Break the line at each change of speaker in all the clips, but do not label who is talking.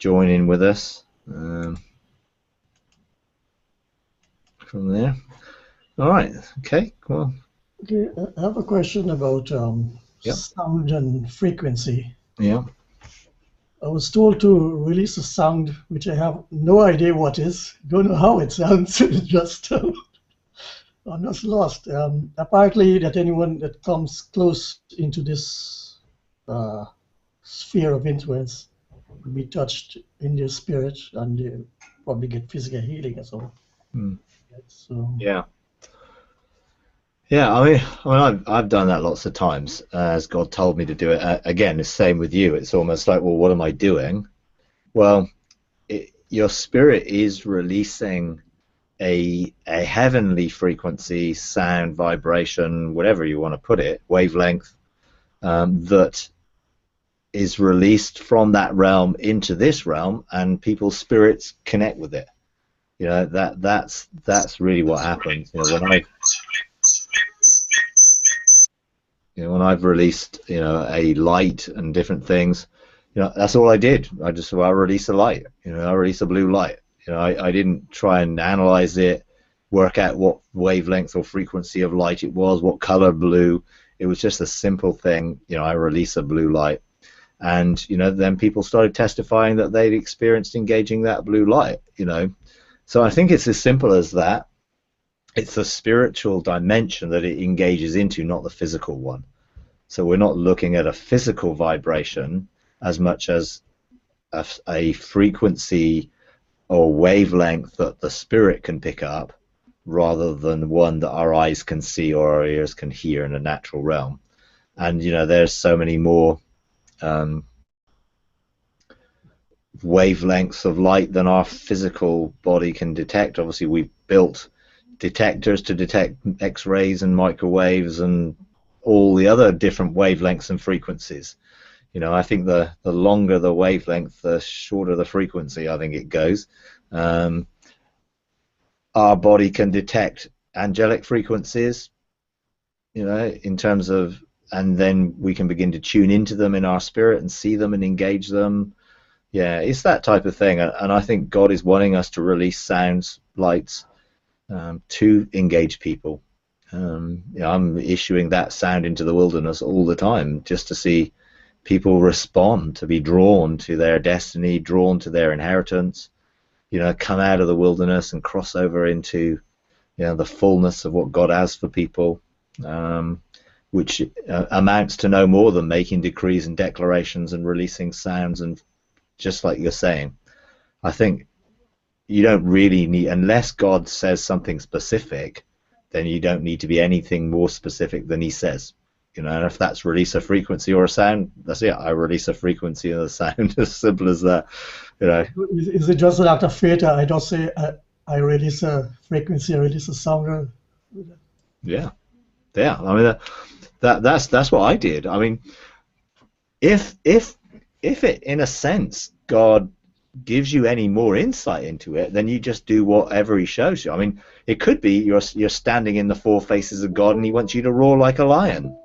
join in with us from there. All right. Okay. Well.
Okay, I have a question about
Yep.
sound and frequency.
Yeah.
I was told to release a sound which I have no idea what is. Don't know how it sounds. just I'm just lost. Apparently, that anyone that comes close into this sphere of influence will be touched in their spirit, and they probably get physical healing as well. So
Yeah. Yeah, I've done that lots of times, as God told me to do it. Again, the same with you. It's almost like, well, what am I doing? Well, your spirit is releasing a heavenly frequency, sound, vibration, whatever you want to put it, wavelength, that is released from that realm into this realm, and people's spirits connect with it. You know, that's really what happens. When I've released, a light and different things, that's all I did. I released a light. I released a blue light. I didn't try and analyze it, work out what wavelength or frequency of light it was, what color blue. It was just a simple thing. I release a blue light, and then people started testifying that they'd experienced engaging that blue light. So I think it's as simple as that. It's the spiritual dimension that it engages into, not the physical one. So we're not looking at a physical vibration as much as a frequency or wavelength that the spirit can pick up, rather than one that our eyes can see or our ears can hear in a natural realm. And there's so many more wavelengths of light than our physical body can detect. Obviously, we've built detectors to detect X-rays and microwaves and all the other different wavelengths and frequencies. I think the longer the wavelength, the shorter the frequency, I think it goes. Our body can detect angelic frequencies, in terms of, and then we can begin to tune into them in our spirit and see them and engage them. Yeah, it's that type of thing. And I think God is wanting us to release sounds, lights, to engage people. I'm issuing that sound into the wilderness all the time, just to see people respond, to be drawn to their destiny, drawn to their inheritance, come out of the wilderness and cross over into the fullness of what God has for people, which amounts to no more than making decrees and declarations and releasing sounds. And just like you're saying, I think you don't really need, unless God says something specific, then you don't need to be anything more specific than he says. And if that's release a frequency or a sound, that's it. I release a frequency and a sound. As simple as that.
Is it just an act of faith? I don't say I release a frequency, I release a sound.
Yeah. I mean, that's what I did. I mean, if it, in a sense, God gives you any more insight into it, then you just do whatever he shows you. I mean, it could be you're standing in the four faces of God and he wants you to roar like a lion.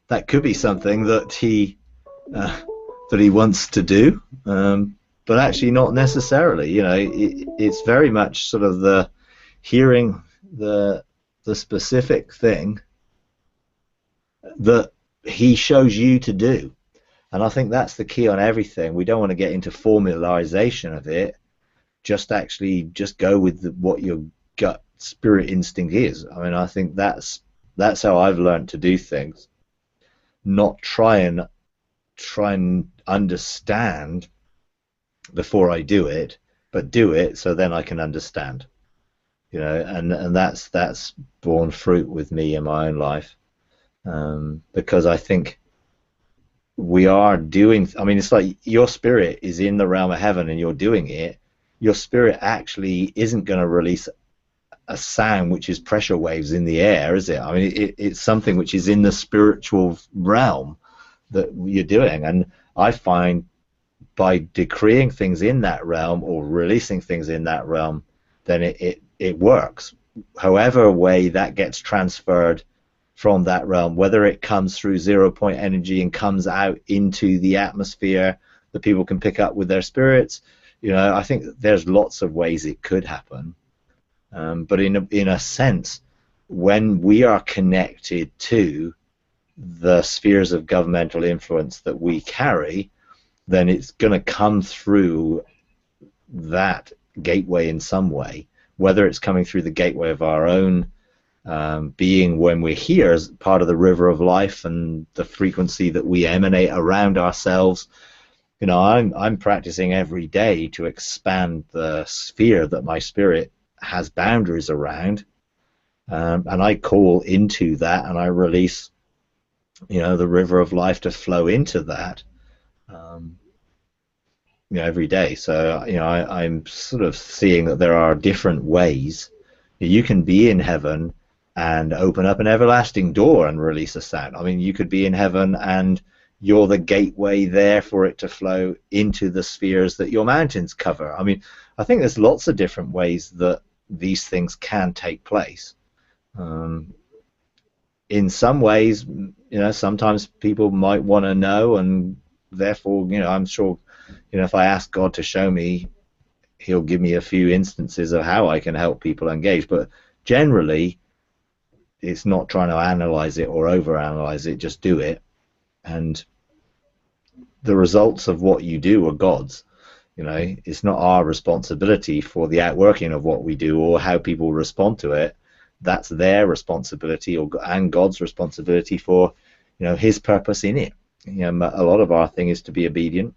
That could be something that he wants to do, but actually not necessarily. It's very much sort of the hearing the specific thing that he shows you to do. And I think that's the key on everything. We don't want to get into formalization of it. Just go with what your gut spirit instinct is. I mean, I think that's how I've learned to do things. Not try and understand before I do it, but do it so then I can understand. And that's borne fruit with me in my own life, because I think we are doing, I mean, it's like your spirit is in the realm of heaven and you're doing it. Your spirit actually isn't going to release a sound which is pressure waves in the air, is it? I mean, it's something which is in the spiritual realm that you're doing. And I find by decreeing things in that realm or releasing things in that realm, then it works. However way that gets transferred from that realm, whether it comes through 0 point energy and comes out into the atmosphere, that people can pick up with their spirits. I think there's lots of ways it could happen. But in a sense, when we are connected to the spheres of governmental influence that we carry, then it's going to come through that gateway in some way, whether it's coming through the gateway of our own being when we're here as part of the river of life and the frequency that we emanate around ourselves. I'm practicing every day to expand the sphere that my spirit has boundaries around, and I call into that, and I release the river of life to flow into that every day. So I'm sort of seeing that there are different ways you can be in heaven and open up an everlasting door and release a sound. I mean, you could be in heaven and you're the gateway there for it to flow into the spheres that your mountains cover. I mean, I think there's lots of different ways that these things can take place. In some ways, sometimes people might want to know, and therefore, I'm sure, if I ask God to show me, he'll give me a few instances of how I can help people engage. But generally, it's not trying to analyze it or overanalyze it, just do it. And the results of what you do are God's. It's not our responsibility for the outworking of what we do or how people respond to it. That's their responsibility, and God's responsibility for, his purpose in it. A lot of our thing is to be obedient.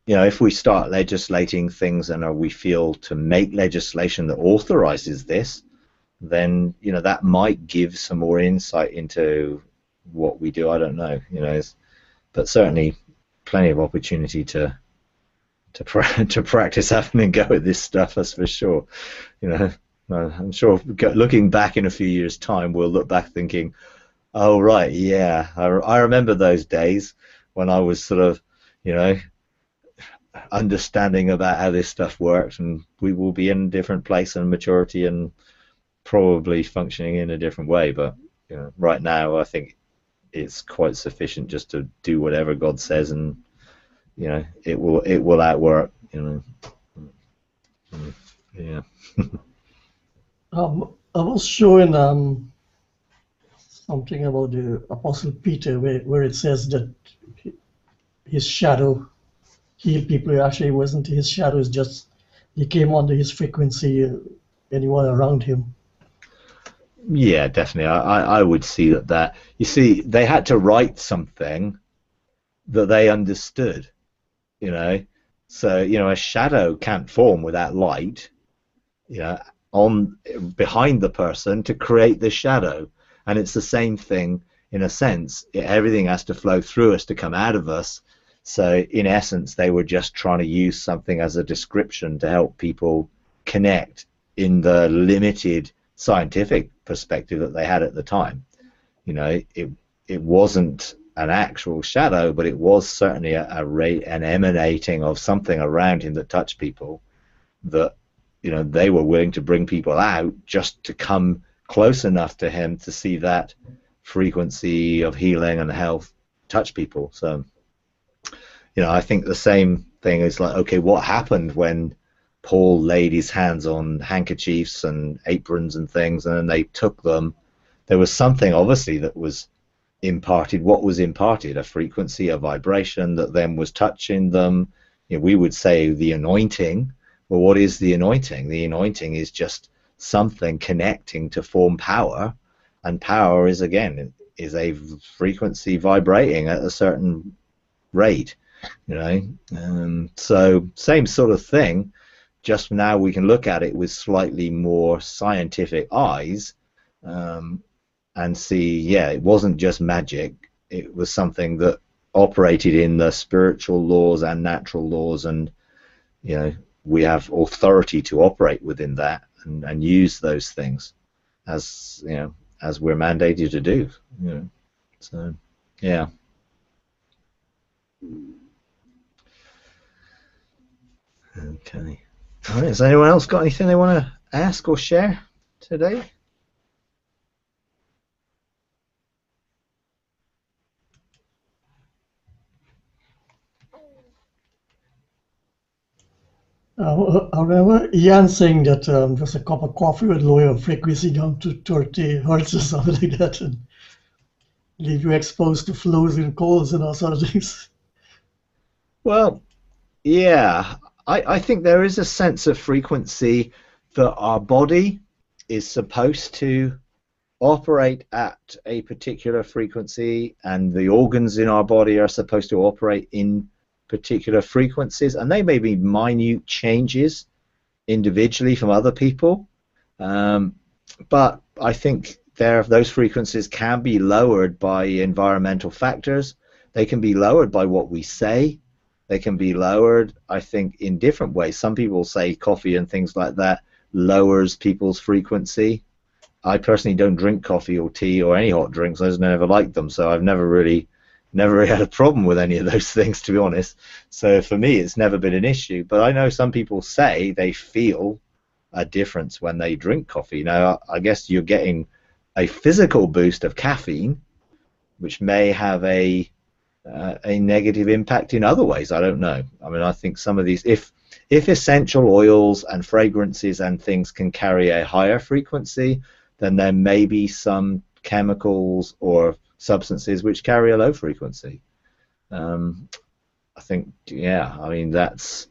If we start legislating things and we feel to make legislation that authorizes this, then that might give some more insight into what we do. I don't know, but certainly plenty of opportunity to practice having a go at this stuff. That's for sure. I'm sure looking back in a few years' time, we'll look back thinking, oh right, yeah, I remember those days when I was sort of understanding about how this stuff works, and we will be in a different place and maturity and probably functioning in a different way. But right now I think it's quite sufficient just to do whatever God says, and it will outwork. Yeah.
I was showing something about the Apostle Peter where it says that his shadow healed people. Actually, it wasn't his shadow, it's just he came under his frequency, anyone around him.
Yeah, definitely. I would see that. You see, they had to write something that they understood, So, a shadow can't form without light, on behind the person to create the shadow. And it's the same thing in a sense. Everything has to flow through us to come out of us. So in essence, they were just trying to use something as a description to help people connect in the limited scientific perspective that they had at the time. It wasn't an actual shadow, but it was certainly an emanating of something around him that touched people, that they were willing to bring people out just to come close enough to him to see that frequency of healing and health touch people. So I think the same thing is like, okay, what happened when Paul laid his hands on handkerchiefs and aprons and things, and then they took them? There was something obviously that was imparted. What was imparted? A frequency, a vibration that then was touching them. We would say the anointing. Well, what is the anointing? The anointing is just something connecting to form power, and power is a frequency vibrating at a certain rate. So same sort of thing, just now we can look at it with slightly more scientific eyes, and see, it wasn't just magic. It was something that operated in the spiritual laws and natural laws, and we have authority to operate within that and use those things as as we're mandated to do. So yeah. Okay. All right. Has anyone else got anything they want to ask or share today?
I remember Ian saying that just a cup of coffee would lower your frequency down to 30 hertz or something like that and leave you exposed to flows and coals and all sort of things.
Well, yeah, I think there is a sense of frequency that our body is supposed to operate at a particular frequency, and the organs in our body are supposed to operate in particular frequencies, and they may be minute changes individually from other people, um, but I think those frequencies can be lowered by environmental factors. They can be lowered by what we say. They can be lowered, I think, in different ways. Some people say coffee and things like that lowers people's frequency. I personally don't drink coffee or tea or any hot drinks. I just never liked them, so I've never really had a problem with any of those things, to be honest. So for me, it's never been an issue. But I know some people say they feel a difference when they drink coffee. Now, I guess you're getting a physical boost of caffeine, which may have a negative impact in other ways. I don't know. I mean, I think some of these, if essential oils and fragrances and things can carry a higher frequency, then there may be some chemicals or substances which carry a low frequency. Um, I think, yeah, I mean, that's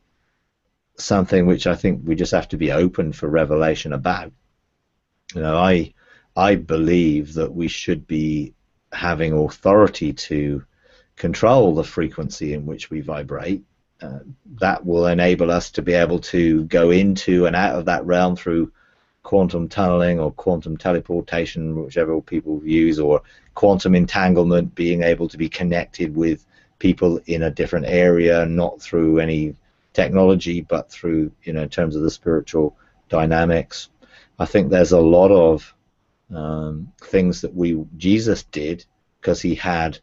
something which I think we just have to be open for revelation about. You know, I believe that we should be having authority to control the frequency in which we vibrate. That will enable us to be able to go into and out of that realm through quantum tunneling or quantum teleportation, whichever people use, or quantum entanglement, being able to be connected with people in a different area, not through any technology, but through, in terms of the spiritual dynamics. I think there's a lot of things that Jesus did because he had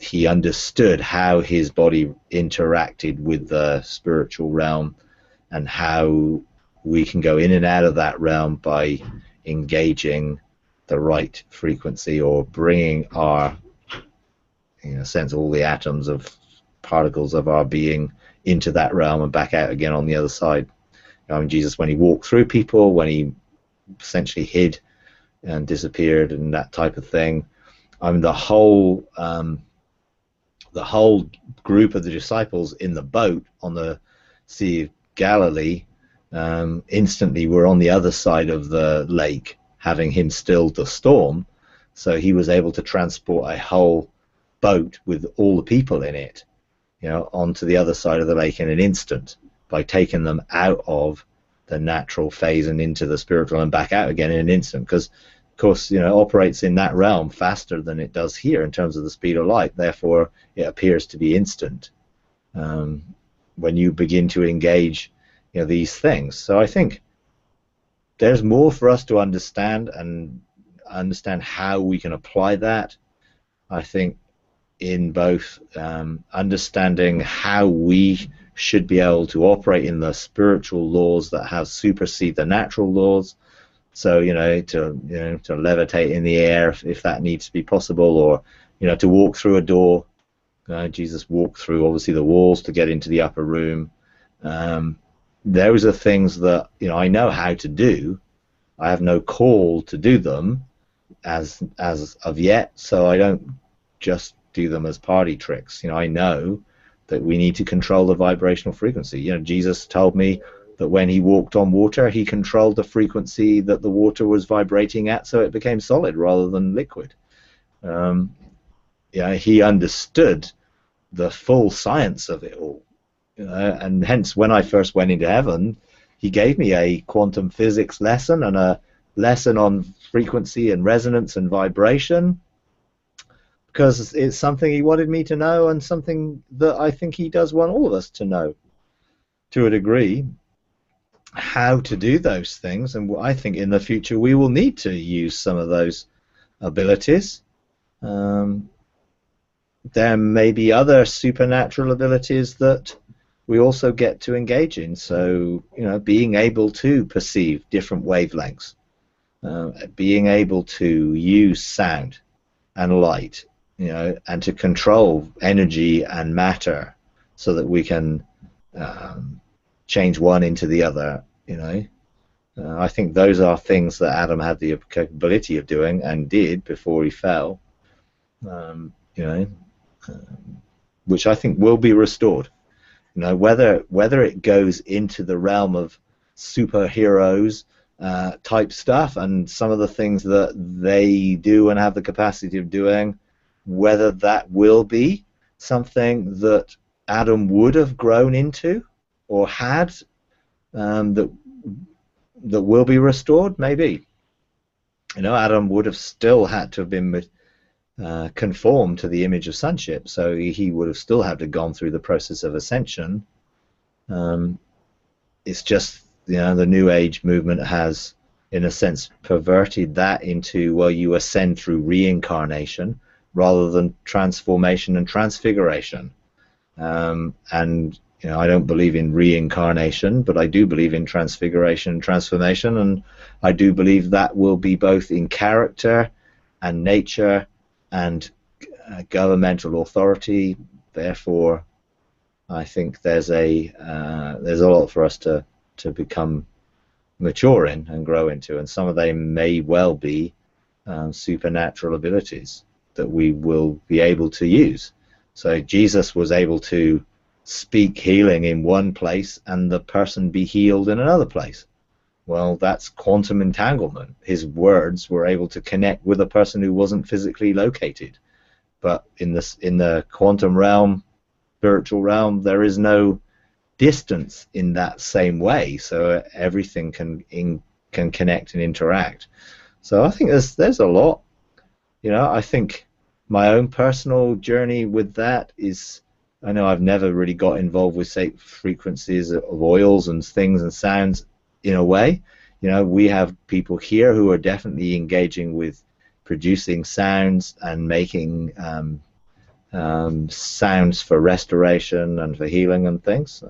he understood how his body interacted with the spiritual realm, and how we can go in and out of that realm by engaging the right frequency, or bringing our, in a sense, all the atoms of particles of our being into that realm and back out again on the other side. Jesus, when he walked through people, when he essentially hid and disappeared and that type of thing, the whole group of the disciples in the boat on the Sea of Galilee instantly were on the other side of the lake, having him stilled the storm. So he was able to transport a whole boat with all the people in it, onto the other side of the lake in an instant, by taking them out of the natural phase and into the spiritual and back out again in an instant. Because, of course, operates in that realm faster than it does here in terms of the speed of light. Therefore, it appears to be instant when you begin to engage, these things. So I think there's more for us to understand, and understand how we can apply that. I think in both understanding how we should be able to operate in the spiritual laws that have supersede the natural laws. So, to levitate in the air if that needs to be possible, or, to walk through a door. Jesus walked through, obviously, the walls to get into the upper room. Those are things that, I know how to do. I have no call to do them as of yet, so I don't just do them as party tricks. I know that we need to control the vibrational frequency. Jesus told me that when he walked on water, he controlled the frequency that the water was vibrating at, so it became solid rather than liquid. He understood the full science of it all. And hence, when I first went into heaven, he gave me a quantum physics lesson and a lesson on frequency and resonance and vibration, because it's something he wanted me to know, and something that I think he does want all of us to know, to a degree, how to do those things. And I think in the future we will need to use some of those abilities. There may be other supernatural abilities that we also get to engage in. So, being able to perceive different wavelengths, being able to use sound and light, and to control energy and matter, so that we can change one into the other. I think those are things that Adam had the capability of doing and did before he fell. Um, you know, which I think will be restored. Whether it goes into the realm of superheroes type stuff and some of the things that they do and have the capacity of doing, whether that will be something that Adam would have grown into or had, that will be restored, maybe. Adam would have still had to have been conformed to the image of sonship, so he would have still had to gone through the process of ascension. It's just the New Age movement has, in a sense, perverted that into, well, you ascend through reincarnation rather than transformation and transfiguration. And I don't believe in reincarnation, but I do believe in transfiguration and transformation, and I do believe that will be both in character and nature and governmental authority. Therefore, I think there's a lot for us to become mature in and grow into, and some of them may well be supernatural abilities that we will be able to use. So Jesus was able to speak healing in one place and the person be healed in another place. Well, that's quantum entanglement. His words were able to connect with a person who wasn't physically located. But in the quantum realm, spiritual realm, there is no distance in that same way, so everything can connect and interact. So I think there's a lot. I think my own personal journey with that is, I know I've never really got involved with, say, frequencies of oils and things and sounds in a way. We have people here who are definitely engaging with producing sounds and making sounds for restoration and for healing and things.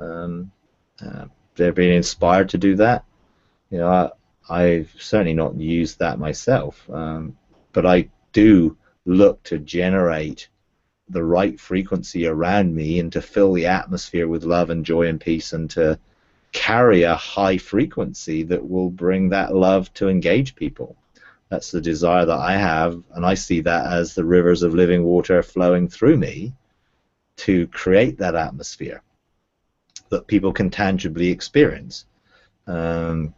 They're being inspired to do that. I've certainly not used that myself, but I do look to generate the right frequency around me and to fill the atmosphere with love and joy and peace, and to carry a high frequency that will bring that love to engage people. That's the desire that I have, and I see that as the rivers of living water flowing through me to create that atmosphere that people can tangibly experience. But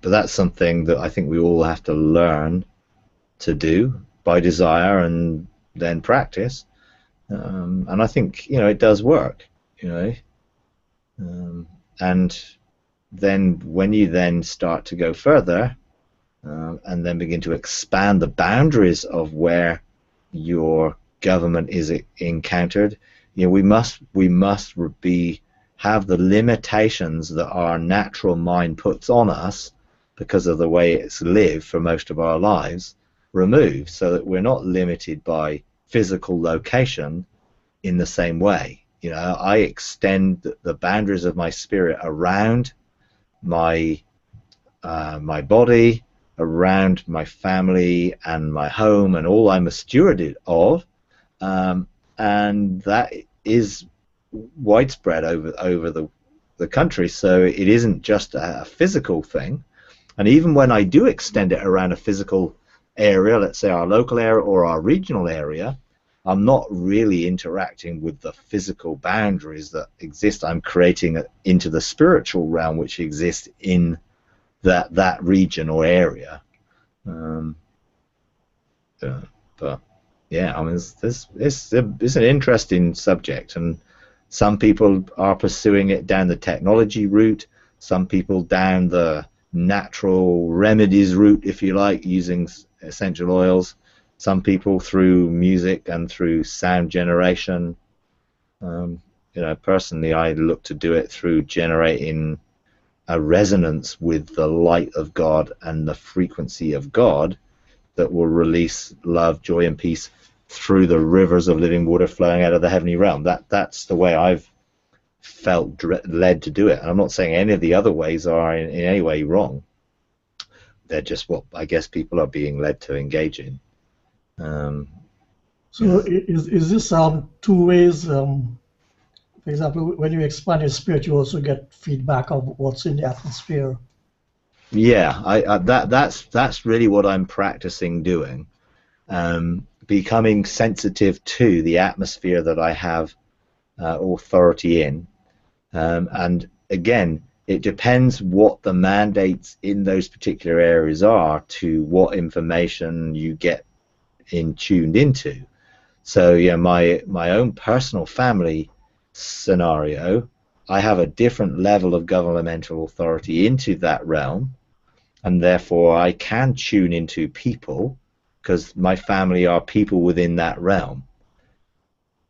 that's something that I think we all have to learn to do by desire and then practice. And I think it does work. And then when you then start to go further, and then begin to expand the boundaries of where your government is encountered, we must have the limitations that our natural mind puts on us because of the way it's lived for most of our lives removed, so that we're not limited by physical location in the same way. I extend the boundaries of my spirit around my body, around my family and my home and all I'm a steward of, and that is widespread over the country. So it isn't just a physical thing. And even when I do extend it around a physical area, let's say our local area or our regional area, I'm not really interacting with the physical boundaries that exist. I'm creating it into the spiritual realm which exists in that region or area. But yeah, I mean, it's an interesting subject, and some people are pursuing it down the technology route, some people down the natural remedies route, if you like, using essential oils, some people through music and through sound generation. Personally, I look to do it through generating a resonance with the light of God and the frequency of God that will release love, joy, and peace through the rivers of living water flowing out of the heavenly realm. That's the way I've felt led to do it. And I'm not saying any of the other ways are in any way wrong. They're just what I guess people are being led to engage in.
So is this two ways For example, when you expand your spirit, you also get feedback of what's in the atmosphere.
Yeah, that's really what I'm practicing doing. Becoming sensitive to the atmosphere that I have authority in. And again, it depends what the mandates in those particular areas are to what information you get tuned into. So yeah, my own personal family scenario, I have a different level of governmental authority into that realm, and therefore I can tune into people because my family are people within that realm.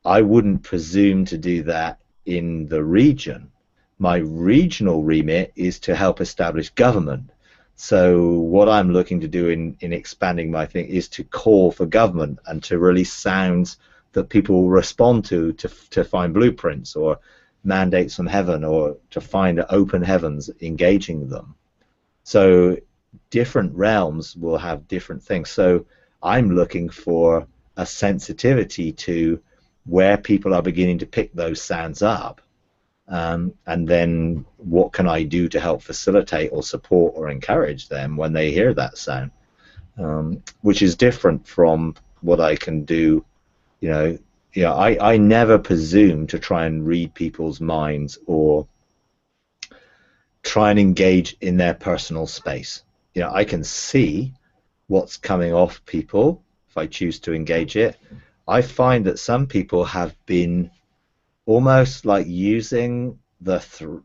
I wouldn't presume to do that in the region. My regional remit is to help establish government. So what I'm looking to do in expanding my thing is to call for government and to release sounds that people will respond to find blueprints or mandates from heaven, or to find open heavens engaging them. So different realms will have different things. So I'm looking for a sensitivity to where people are beginning to pick those sounds up, and then what can I do to help facilitate or support or encourage them when they hear that sound, which is different from what I can do. I never presume to try and read people's minds or try and engage in their personal space. I can see what's coming off people if I choose to engage it. I find that some people have been almost like using well,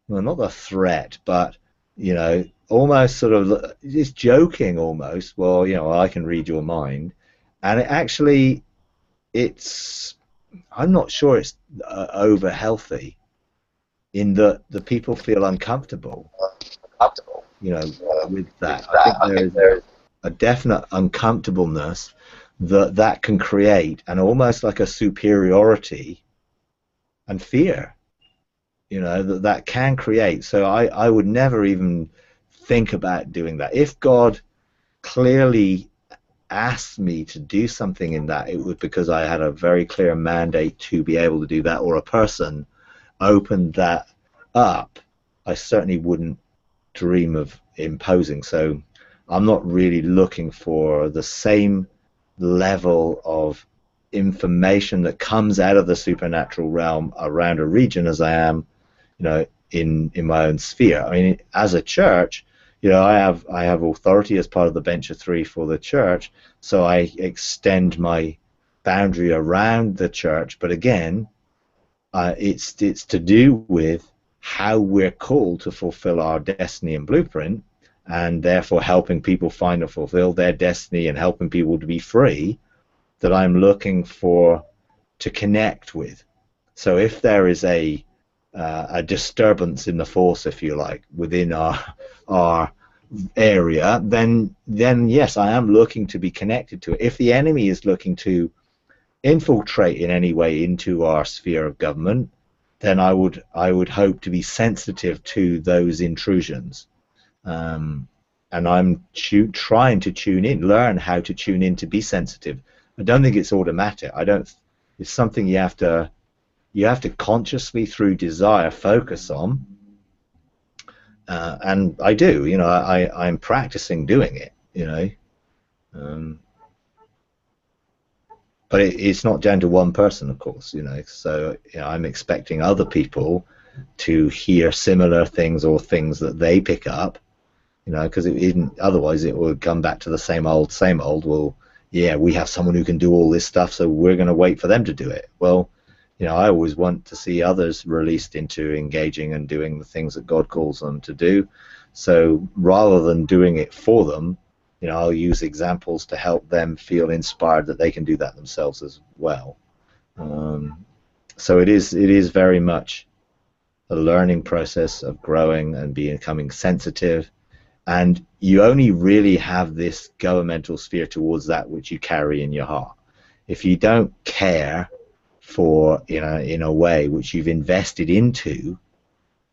not the threat, but almost sort of just joking almost. Well, I can read your mind, and it's I'm not sure it's over healthy in that the people feel uncomfortable, with that. I think there is a definite uncomfortableness that can create, and almost like a superiority and fear, that can create. So I would never even think about doing that. If God clearly asked me to do something in that, it was because I had a very clear mandate to be able to do that, or a person opened that up. I certainly wouldn't dream of imposing. So I'm not really looking for the same level of information that comes out of the supernatural realm around a region as I am, in my own sphere. I mean, as a church, I have authority as part of the bench of three for the church, so I extend my boundary around the church. But again, it's to do with how we're called to fulfill our destiny and blueprint, and therefore helping people find and fulfill their destiny and helping people to be free, that I'm looking for to connect with. So if there is a disturbance in the force, if you like, within our area, then yes, I am looking to be connected to it. If the enemy is looking to infiltrate in any way into our sphere of government, then I would hope to be sensitive to those intrusions. And I'm trying to tune in, learn how to tune in to be sensitive. I don't think it's automatic. It's something you have to consciously, through desire, focus on. And I do. I'm practicing doing it. But it's not down to one person, of course. So I'm expecting other people to hear similar things or things that they pick up. Because otherwise it will come back to the same old, same old. Well, yeah, we have someone who can do all this stuff, so we're going to wait for them to do it. Well, I always want to see others released into engaging and doing the things that God calls them to do. So rather than doing it for them, I'll use examples to help them feel inspired that they can do that themselves as well. So it is very much a learning process of growing and becoming sensitive. And you only really have this governmental sphere towards that which you carry in your heart. If you don't care for, in a way, which you've invested into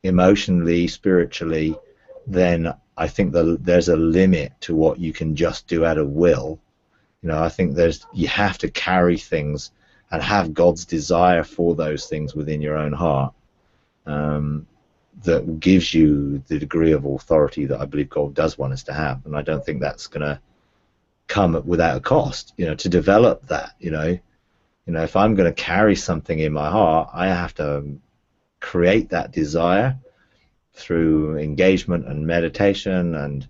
emotionally, spiritually, then I think there's a limit to what you can just do out of will. I think you have to carry things and have God's desire for those things within your own heart, that gives you the degree of authority that I believe God does want us to have. And I don't think that's going to come without a cost, to develop that. If I'm going to carry something in my heart, I have to create that desire through engagement and meditation and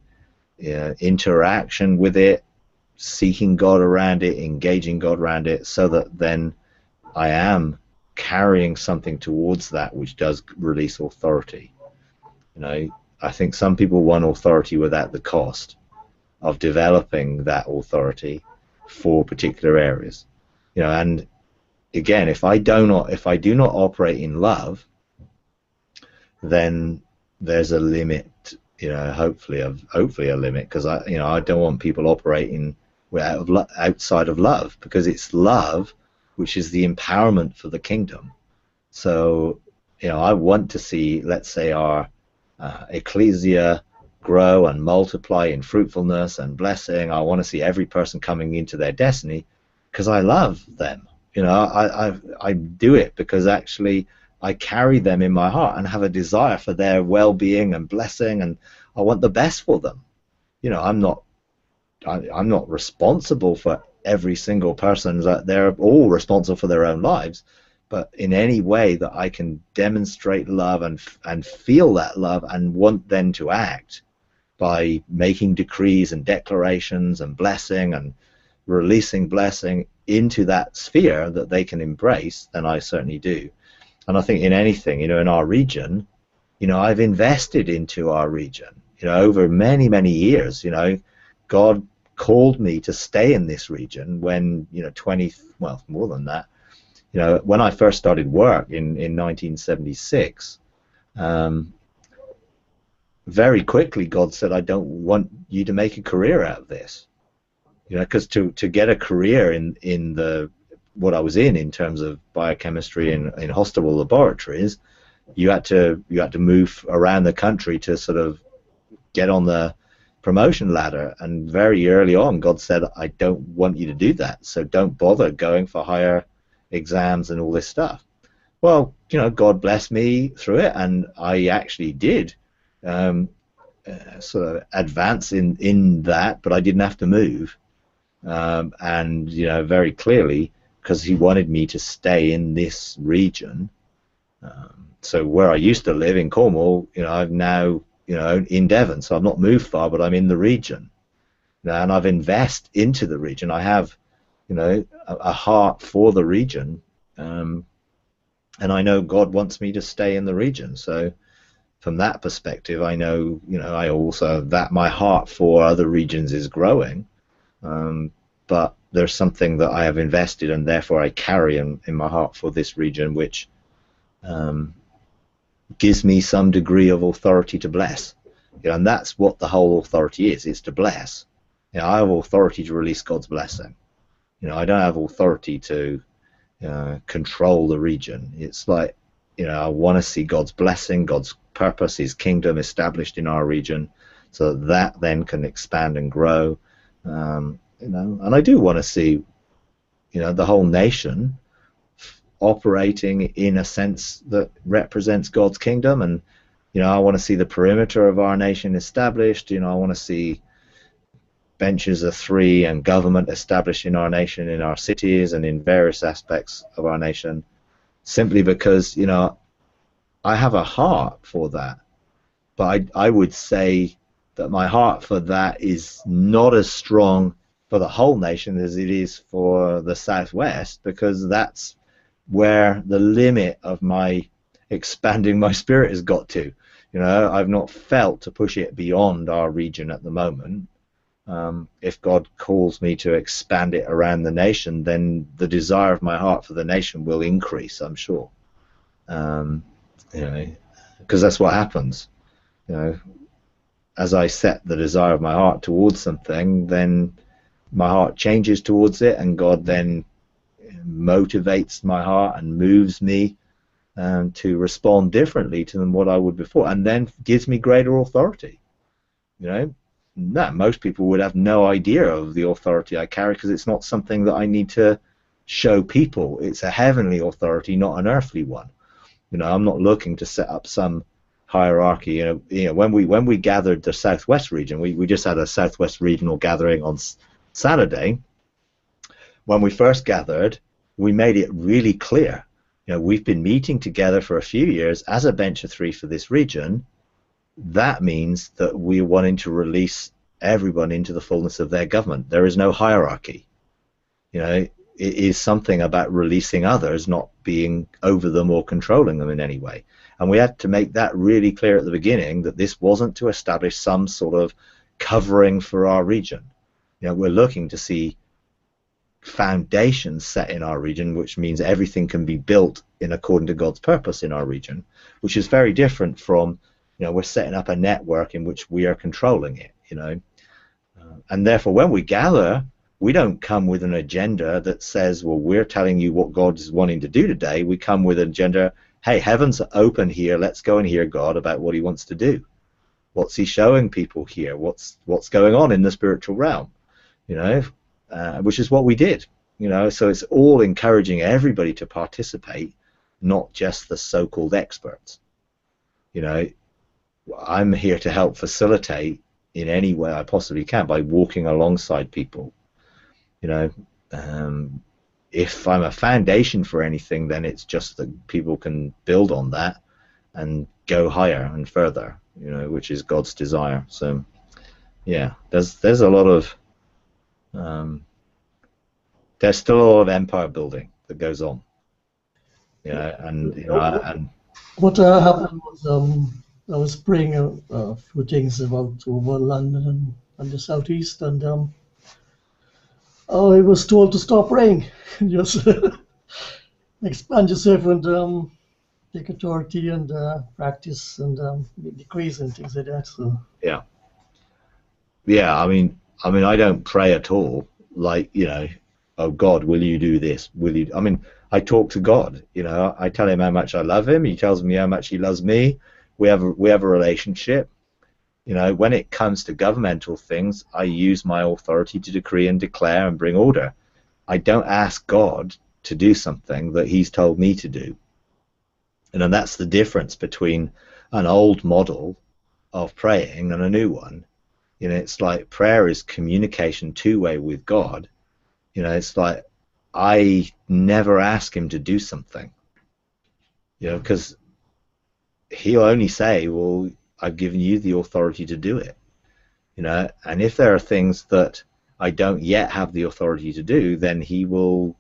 interaction with it, seeking God around it, engaging God around it, so that then I am carrying something towards that which does release authority. I think some people want authority without the cost of developing that authority for particular areas. And again, if I do not operate in love, then there's a limit, hopefully a limit, because I don't want people operating outside of love, because it's love which is the empowerment for the kingdom. So I want to see, let's say, our ecclesia grow and multiply in fruitfulness and blessing. I want to see every person coming into their destiny because I love them. I do it because actually I carry them in my heart and have a desire for their well-being and blessing, and I want the best for them. I'm not responsible for every single person. That they're all responsible for their own lives, but in any way that I can demonstrate love and feel that love and want them to act by making decrees and declarations and blessing and releasing blessing into that sphere that they can embrace, then I certainly do. And I think in anything, in our region, I've invested into our region, over many, many years. God called me to stay in this region when, more than that. When I first started work in 1976, very quickly God said, I don't want you to make a career out of this. Because to get a career in the what I was in terms of biochemistry in hospital laboratories, you had to move around the country to sort of get on the promotion ladder. And very early on, God said, I don't want you to do that, so don't bother going for higher exams and all this stuff. Well, God blessed me through it, and I actually did sort of advance in that, but I didn't have to move. And very clearly, because he wanted me to stay in this region. So where I used to live in Cornwall, I've now in Devon, so I've not moved far, but I'm in the region now, and I've invested into the region. I have a heart for the region, and I know God wants me to stay in the region. So from that perspective, I know I also that my heart for other regions is growing. But there's something that I have invested, and therefore I carry in my heart for this region, which gives me some degree of authority to bless. And that's what the whole authority is. It's to bless. I have authority to release God's blessing. I don't have authority to control the region. It's like, I want to see God's blessing, God's purpose, his kingdom established in our region, so that then can expand and grow. And I do want to see, the whole nation operating in a sense that represents God's kingdom. And, I want to see the perimeter of our nation established. I want to see benches of three and government established in our nation, in our cities, and in various aspects of our nation, simply because, I have a heart for that. But I would say that my heart for that is not as strong for the whole nation as it is for the Southwest, because that's where the limit of my expanding my spirit has got to. I've not felt to push it beyond our region at the moment. If God calls me to expand it around the nation, then the desire of my heart for the nation will increase, I'm sure. Because that's what happens. As I set the desire of my heart towards something, then my heart changes towards it, and God then motivates my heart and moves me to respond differently to what I would before, and then gives me greater authority. Most people would have no idea of the authority I carry, because it's not something that I need to show people it's a heavenly authority, not an earthly one. I'm not looking to set up some hierarchy. When we gathered the Southwest region, we just had a Southwest regional gathering on Saturday. When we first gathered, we made it really clear. We've been meeting together for a few years as a bench of three for this region. That means that we're wanting to release everyone into the fullness of their government. There is no hierarchy. It is something about releasing others, not being over them or controlling them in any way. And we had to make that really clear at the beginning, that this wasn't to establish some sort of covering for our region. We're looking to see foundations set in our region, which means everything can be built in according to God's purpose in our region, which is very different from, we're setting up a network in which we are controlling it, and therefore when we gather, we don't come with an agenda that says, well, we're telling you what God is wanting to do today. We come with an agenda, hey, heaven's open here, let's go and hear God about what he wants to do. What's he showing people here? What's going on in the spiritual realm? Which is what we did. So it's all encouraging everybody to participate, not just the so-called experts. I'm here to help facilitate in any way I possibly can by walking alongside people. If I'm a foundation for anything, then it's just that people can build on that and go higher and further, which is God's desire. So yeah, there's a lot of there's still a lot of empire building that goes on.
What happened was, I was praying a few things about over London and the southeast, and I was told to stop praying. Just expand yourself and take authority and practice and decrease and things like that. So
yeah. I mean I don't pray at all. Like, oh God, will you do this? Will you? I mean, I talk to God. I tell him how much I love him. He tells me how much he loves me. We have a relationship. When it comes to governmental things, I use my authority to decree and declare and bring order. I don't ask God to do something that he's told me to do. And then that's the difference between an old model of praying and a new one. It's like prayer is communication two-way with God. It's like I never ask him to do something, because he'll only say, well, I've given you the authority to do it. And if there are things that I don't yet have the authority to do, then he will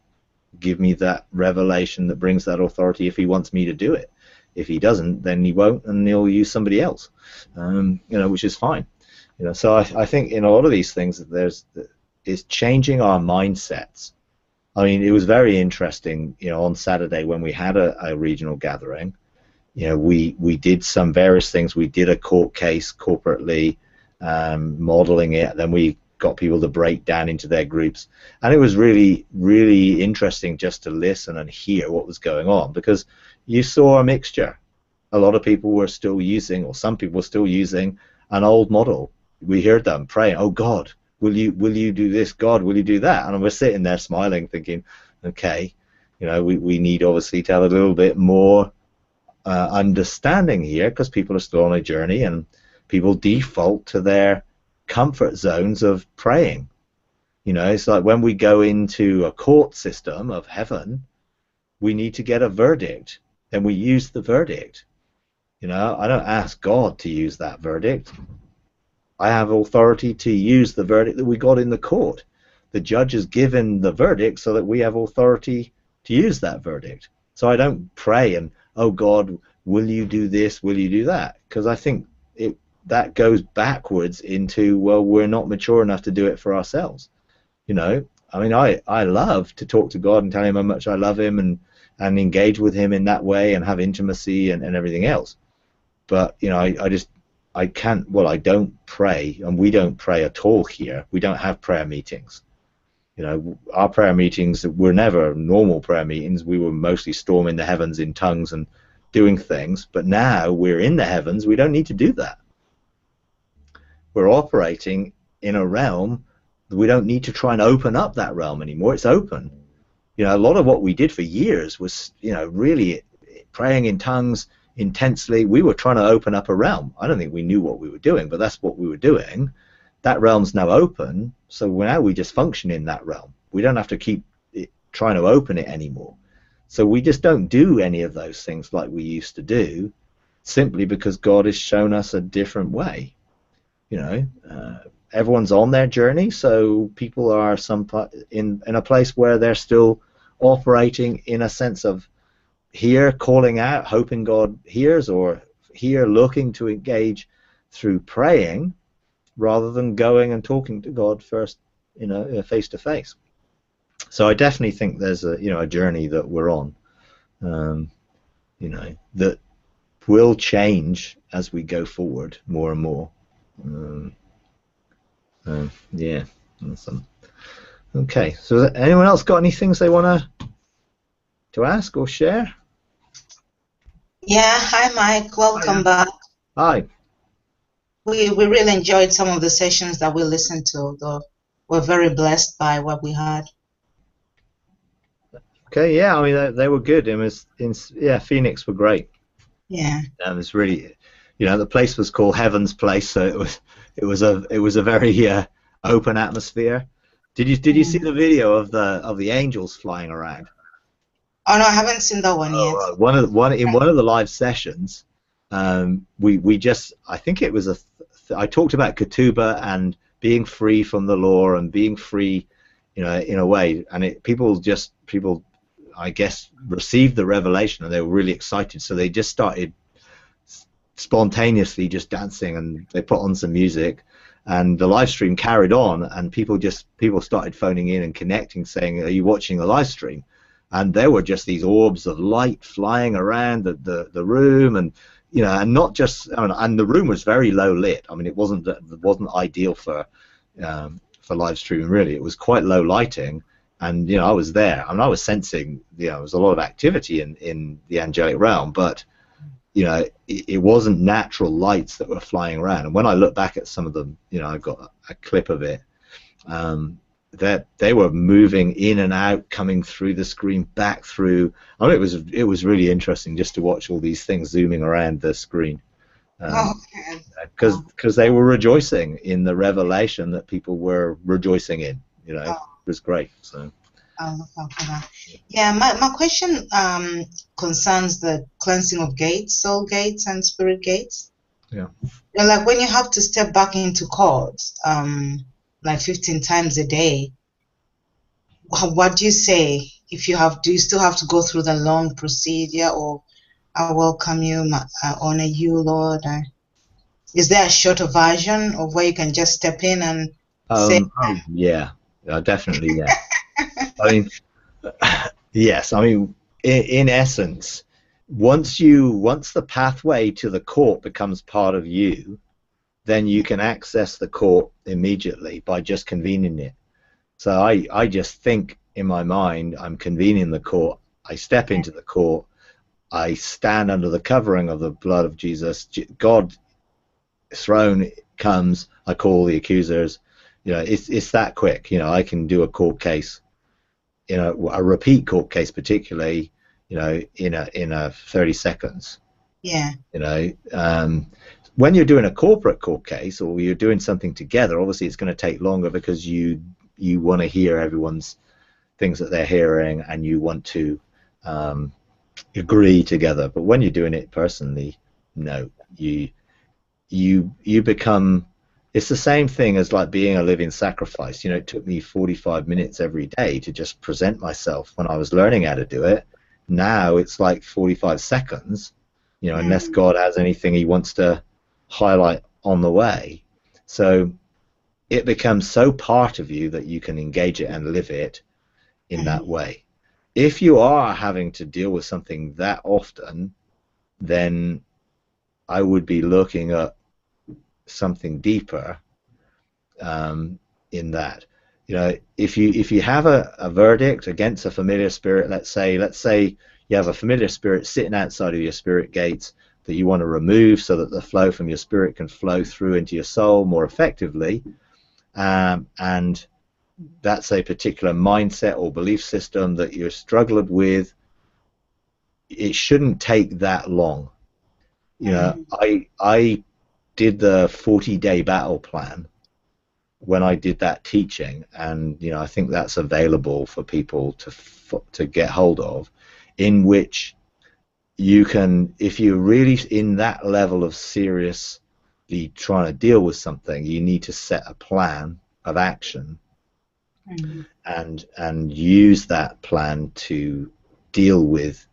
give me that revelation that brings that authority if he wants me to do it. If he doesn't, then he won't, and he'll use somebody else, which is fine. So I think in a lot of these things is changing our mindsets. I mean, it was very interesting, on Saturday when we had a regional gathering. We did some various things. We did a court case corporately, modeling it. Then we got people to break down into their groups, and it was really, really interesting just to listen and hear what was going on, because you saw a mixture. A lot of people were still using, or some people were still using, an old model. We heard them praying, oh God, will you do this? God, will you do that? And we're sitting there smiling, thinking, okay, we need obviously to have a little bit more understanding here, because people are still on a journey and people default to their comfort zones of praying. It's like when we go into a court system of heaven, we need to get a verdict, then we use the verdict. I don't ask God to use that verdict. I have authority to use the verdict that we got in the court. The judge has given the verdict so that we have authority to use that verdict. So I don't pray and, oh God, will you do this, will you do that? Because I think that goes backwards into, well, we're not mature enough to do it for ourselves. I mean, I love to talk to God and tell him how much I love him and engage with him in that way and have intimacy and everything else. But, I don't pray, and we don't pray at all here. We don't have prayer meetings. Our prayer meetings were never normal prayer meetings. We were mostly storming the heavens in tongues and doing things. But now we're in the heavens. We don't need to do that. We're operating in a realm that we don't need to try and open up that realm anymore. It's open. You know, a lot of what we did for years was, you know, really praying in tongues intensely. We were trying to open up a realm. I don't think we knew what we were doing, but that's what we were doing. That realm's now open, so now we just function in that realm. We don't have to keep trying to open it anymore. So we just don't do any of those things like we used to do, simply because God has shown us a different way. You know, everyone's on their journey, so people are in a place where they're still operating in a sense of here calling out, hoping God hears, or here looking to engage through praying, rather than going and talking to God first, you know, face to face. So I definitely think there's a journey that we're on, you know, that will change as we go forward more and more. Yeah, awesome. Okay, so has anyone else got any things they want to ask or share?
Yeah, hi Mike, welcome back.
Hi.
We really enjoyed some of the sessions that we listened to, though we're very blessed by what we had.
Okay, yeah, I mean they were good. It was Phoenix were great.
Yeah.
It was really, you know, the place was called Heaven's Place, so it was a very open atmosphere. Did you see the video of the angels flying around?
Oh no, I haven't seen that one yet.
In one of the live sessions, we just, I think it was I talked about ketubah and being free from the law and being free, you know, in a way, and people I guess received the revelation and they were really excited, so they just started spontaneously just dancing, and they put on some music, and the live stream carried on, and people started phoning in and connecting, saying, are you watching the live stream? And there were just these orbs of light flying around the room, and you know, and not just, and the room was very low lit. I mean, it wasn't ideal for live streaming, really. It was quite low lighting. And you know, I was there, and I was sensing, you know, there was a lot of activity in the angelic realm, but you know, it wasn't natural lights that were flying around. And when I look back at some of them, you know, I've got a clip of it, that they were moving in and out, coming through the screen, back through. I mean, it was really interesting just to watch all these things zooming around the screen, because they were rejoicing in the revelation that people were rejoicing in. You know. It was great. So
I'll look out for that. Yeah, my question concerns the cleansing of gates, soul gates and spirit gates.
Yeah.
You know, like when you have to step back into court, like 15 times a day, what do you say? If you do you still have to go through the long procedure, or I welcome you, I honor you, Lord? Is there a shorter version of where you can just step in and say?
Yeah, definitely, yeah. I mean, yes. I mean, in essence, once the pathway to the court becomes part of you, then you can access the court immediately by just convening it. So I just think in my mind, I'm convening the court. I step into the court. I stand under the covering of the blood of Jesus. God's throne comes. I call the accusers. You know, it's that quick. You know, I can do a court case, you know, a repeat court case, particularly, you know, in a 30 seconds.
Yeah.
You know, when you're doing a corporate court case, or you're doing something together, obviously it's going to take longer, because you want to hear everyone's things that they're hearing, and you want to agree together. But when you're doing it personally, no, you become. It's the same thing as like being a living sacrifice. You know, it took me 45 minutes every day to just present myself when I was learning how to do it. Now it's like 45 seconds, you know, unless God has anything he wants to highlight on the way. So it becomes so part of you that you can engage it and live it in that way. If you are having to deal with something that often, then I would be looking at something deeper in that. You know, if you have a verdict against a familiar spirit, let's say you have a familiar spirit sitting outside of your spirit gates that you want to remove, so that the flow from your spirit can flow through into your soul more effectively, and that's a particular mindset or belief system that you're struggling with, it shouldn't take that long. You know, I did the 40-day battle plan when I did that teaching, and you know, I think that's available for people to get hold of, in which you can, if you're really in that level of seriously trying to deal with something, you need to set a plan of action and use that plan to deal with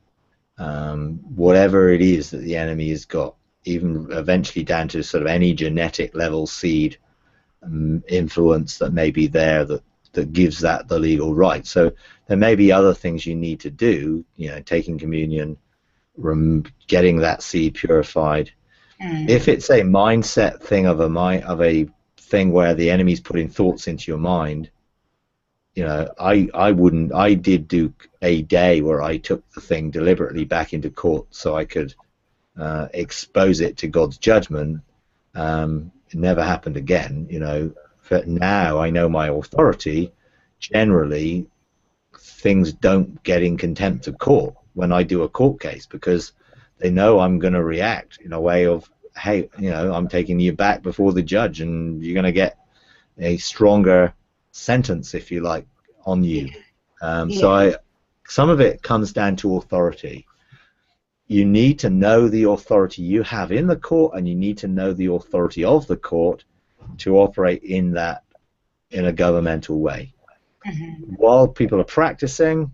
whatever it is that the enemy has got, even eventually down to sort of any genetic level seed influence that may be there that gives that the legal right. So there may be other things you need to do, you know, taking communion, getting that seed purified. If it's a mindset thing of a thing where the enemy's putting thoughts into your mind, you know, I did do a day where I took the thing deliberately back into court so I could expose it to God's judgment. It never happened again, you know. But now I know my authority. Generally, things don't get in contempt of court when I do a court case, because they know I'm going to react in a way of, hey, you know, I'm taking you back before the judge and you're going to get a stronger sentence, if you like, on you. So some of it comes down to authority. You need to know the authority you have in the court, and you need to know the authority of the court to operate in that, in a governmental way. While people are practicing,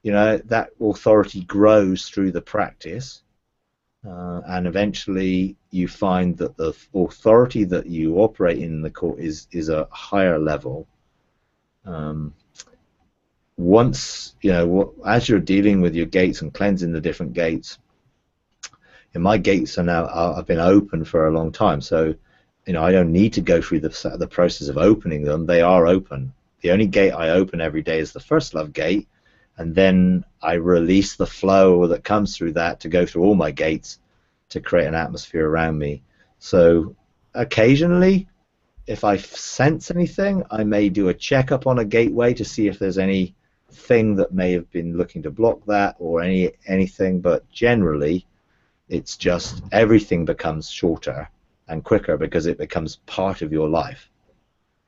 you know, that authority grows through the practice, and eventually you find that the authority that you operate in the court is a higher level. Once, you know, as you're dealing with your gates and cleansing the different gates, and my gates are now, I've been open for a long time, so you know, I don't need to go through the process of opening them. They are open. The only gate I open every day is the first love gate, and then I release the flow that comes through that to go through all my gates to create an atmosphere around me. So occasionally, if I sense anything, I may do a checkup on a gateway to see if there's anything that may have been looking to block that, or anything, but generally it's just everything becomes shorter and quicker because it becomes part of your life.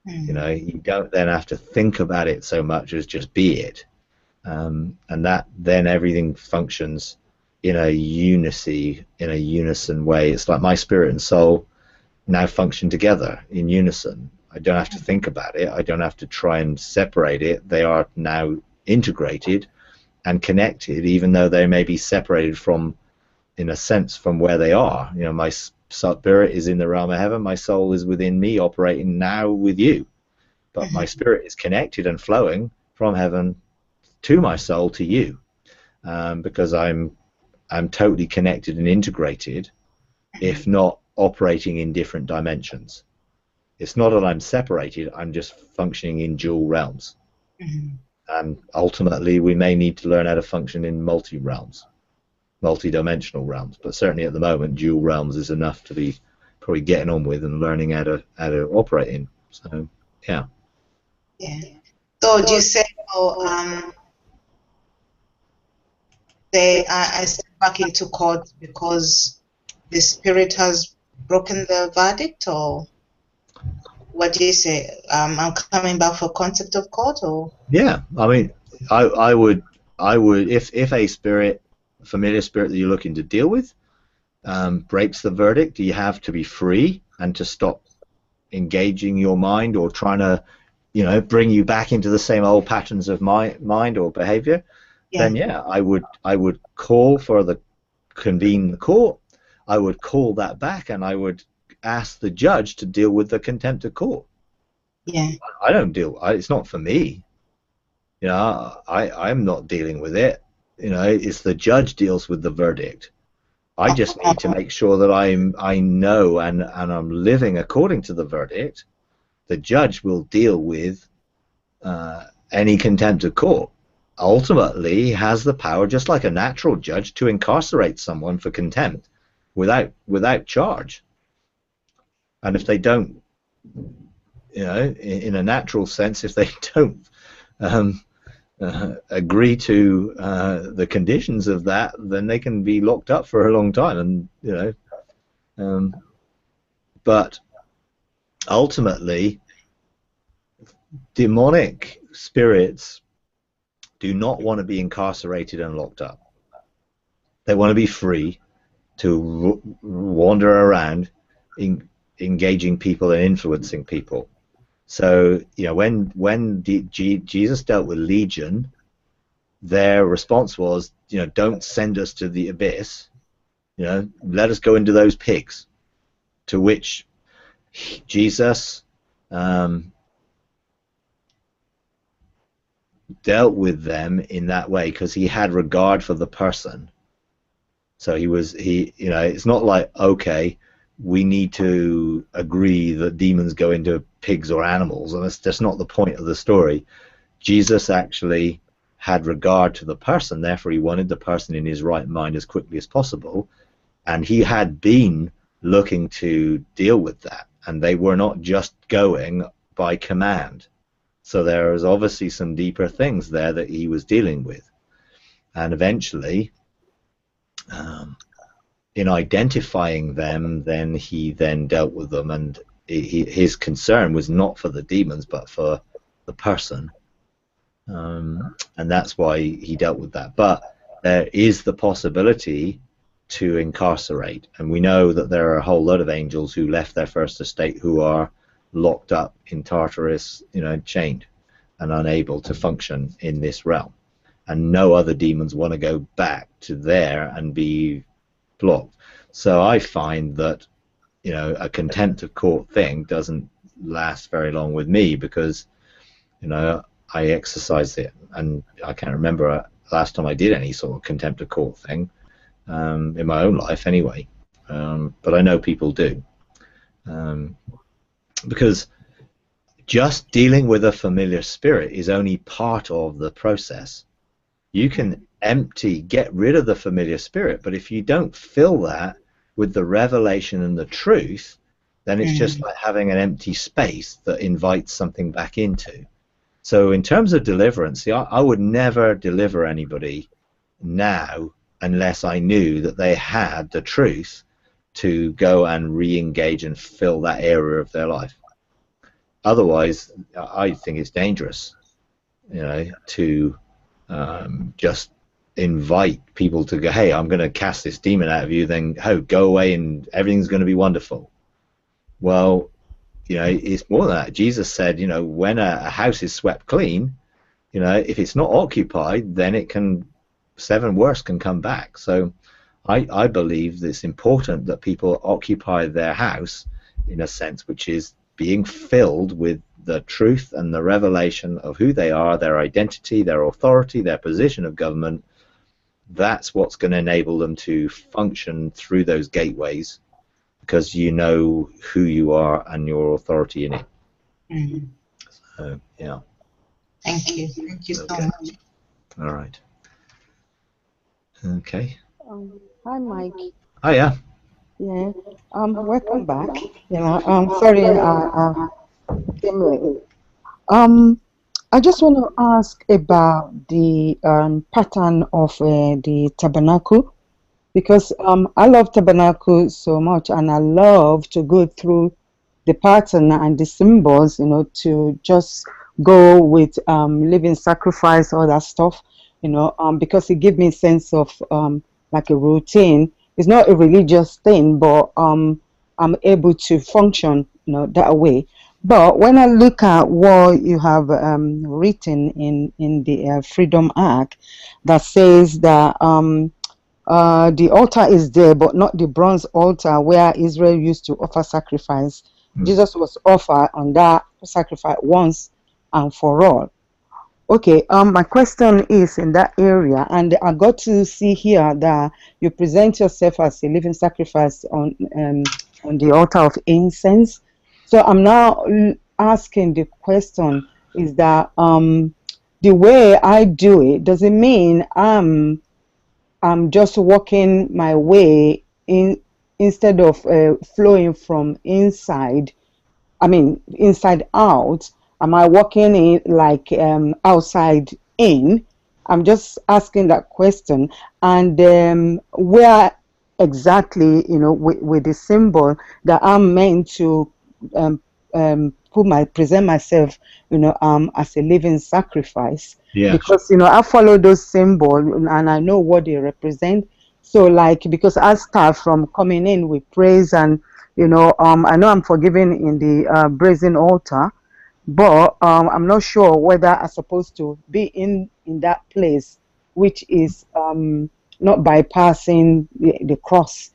You know, you don't then have to think about it so much as just be it, and that then everything functions in a unison way. It's like my spirit and soul now function together in unison. I don't have to think about it. I don't have to try and separate it. They are now integrated and connected, even though they may be separated from, in a sense, from where they are. You know, my spirit is in the realm of heaven, my soul is within me, operating now with you, but my spirit is connected and flowing from heaven to my soul, to you, because I'm totally connected and integrated, if not operating in different dimensions. It's not that I'm separated, I'm just functioning in dual realms. And ultimately we may need to learn how to function in multi-realms, multi-dimensional realms, but certainly at the moment dual realms is enough to be probably getting on with and learning how to operate in. So yeah.
So do you say, I step back into court because the spirit has broken the verdict, or what do you say? I'm coming back for concept of court, or?
Yeah, I mean, I would if a spirit, a familiar spirit that you're looking to deal with, breaks the verdict, you have to be free and to stop engaging your mind or trying to, you know, bring you back into the same old patterns of mind or behavior. Then yeah, I would call for convene the court. I would call that back, and I would ask the judge to deal with the contempt of court. I don't deal. It's not for me. You know, I'm not dealing with it. You know, it's the judge deals with the verdict. I just need to make sure that I know and I'm living according to the verdict. The judge will deal with any contempt of court. Ultimately, he has the power, just like a natural judge, to incarcerate someone for contempt without charge. And if they don't in a natural sense, if they don't um, agree to the conditions of that, then they can be locked up for a long time. And but ultimately, demonic spirits do not want to be incarcerated and locked up. They want to be free to wander around, engaging people and influencing people. So, when Jesus dealt with Legion, their response was, don't send us to the abyss. Let us go into those pigs. To which Jesus dealt with them in that way because he had regard for the person. So it's not like, okay, we need to agree that demons go into pigs or animals, and that's just not the point of the story. Jesus actually had regard to the person, therefore he wanted the person in his right mind as quickly as possible, and he had been looking to deal with that, and they were not just going by command. So there was obviously some deeper things there that he was dealing with, and eventually in identifying them, then he dealt with them, and his concern was not for the demons but for the person, and that's why he dealt with that. But there is the possibility to incarcerate, and we know that there are a whole lot of angels who left their first estate who are locked up in Tartarus, chained and unable to function in this realm, and no other demons want to go back to there and be blocked. So I find that a contempt of court thing doesn't last very long with me, because I exercise it, and I can't remember last time I did any sort of contempt of court thing in my own life anyway, but I know people do, because just dealing with a familiar spirit is only part of the process. You can get rid of the familiar spirit, but if you don't fill that with the revelation and the truth, then it's just like having an empty space that invites something back into. So in terms of deliverance, I would never deliver anybody now unless I knew that they had the truth to go and re-engage and fill that area of their life. Otherwise, I think it's dangerous, to just invite people to go, hey, I'm going to cast this demon out of you, then go away and everything's going to be wonderful. Well, it's more than that. Jesus said, when a house is swept clean, if it's not occupied, then 7 worse can come back. So I believe that it's important that people occupy their house in a sense, which is being filled with the truth and the revelation of who they are, their identity, their authority, their position of government. That's what's going to enable them to function through those gateways, because you know who you are and your authority in it. So, yeah.
Thank you so much.
All right. Okay.
Hi, Mike.
Oh, yeah.
Yeah. Welcome back. Sorry, came late. I just want to ask about the pattern of the tabernacle, because I love tabernacle so much, and I love to go through the pattern and the symbols, to just go with living sacrifice, all that stuff, because it gives me a sense of like a routine. It's not a religious thing, but I'm able to function, that way. But when I look at what you have written in the Freedom Act, that says that the altar is there, but not the bronze altar where Israel used to offer sacrifice. Jesus was offered on that sacrifice once and for all. Okay, my question is in that area, and I got to see here that you present yourself as a living sacrifice on the altar of incense. So I'm now asking the question, is that the way I do it, does it mean I'm just walking my way in instead of flowing from inside I mean, inside out? Am I walking in like outside in? I'm just asking that question. And where exactly, with the symbol that I'm meant to present myself, as a living sacrifice.
Yes.
Because, I follow those symbols and I know what they represent. So, like, because I start from coming in with praise and, I know I'm forgiven in the brazen altar, but I'm not sure whether I'm supposed to be in that place, which is not bypassing the cross,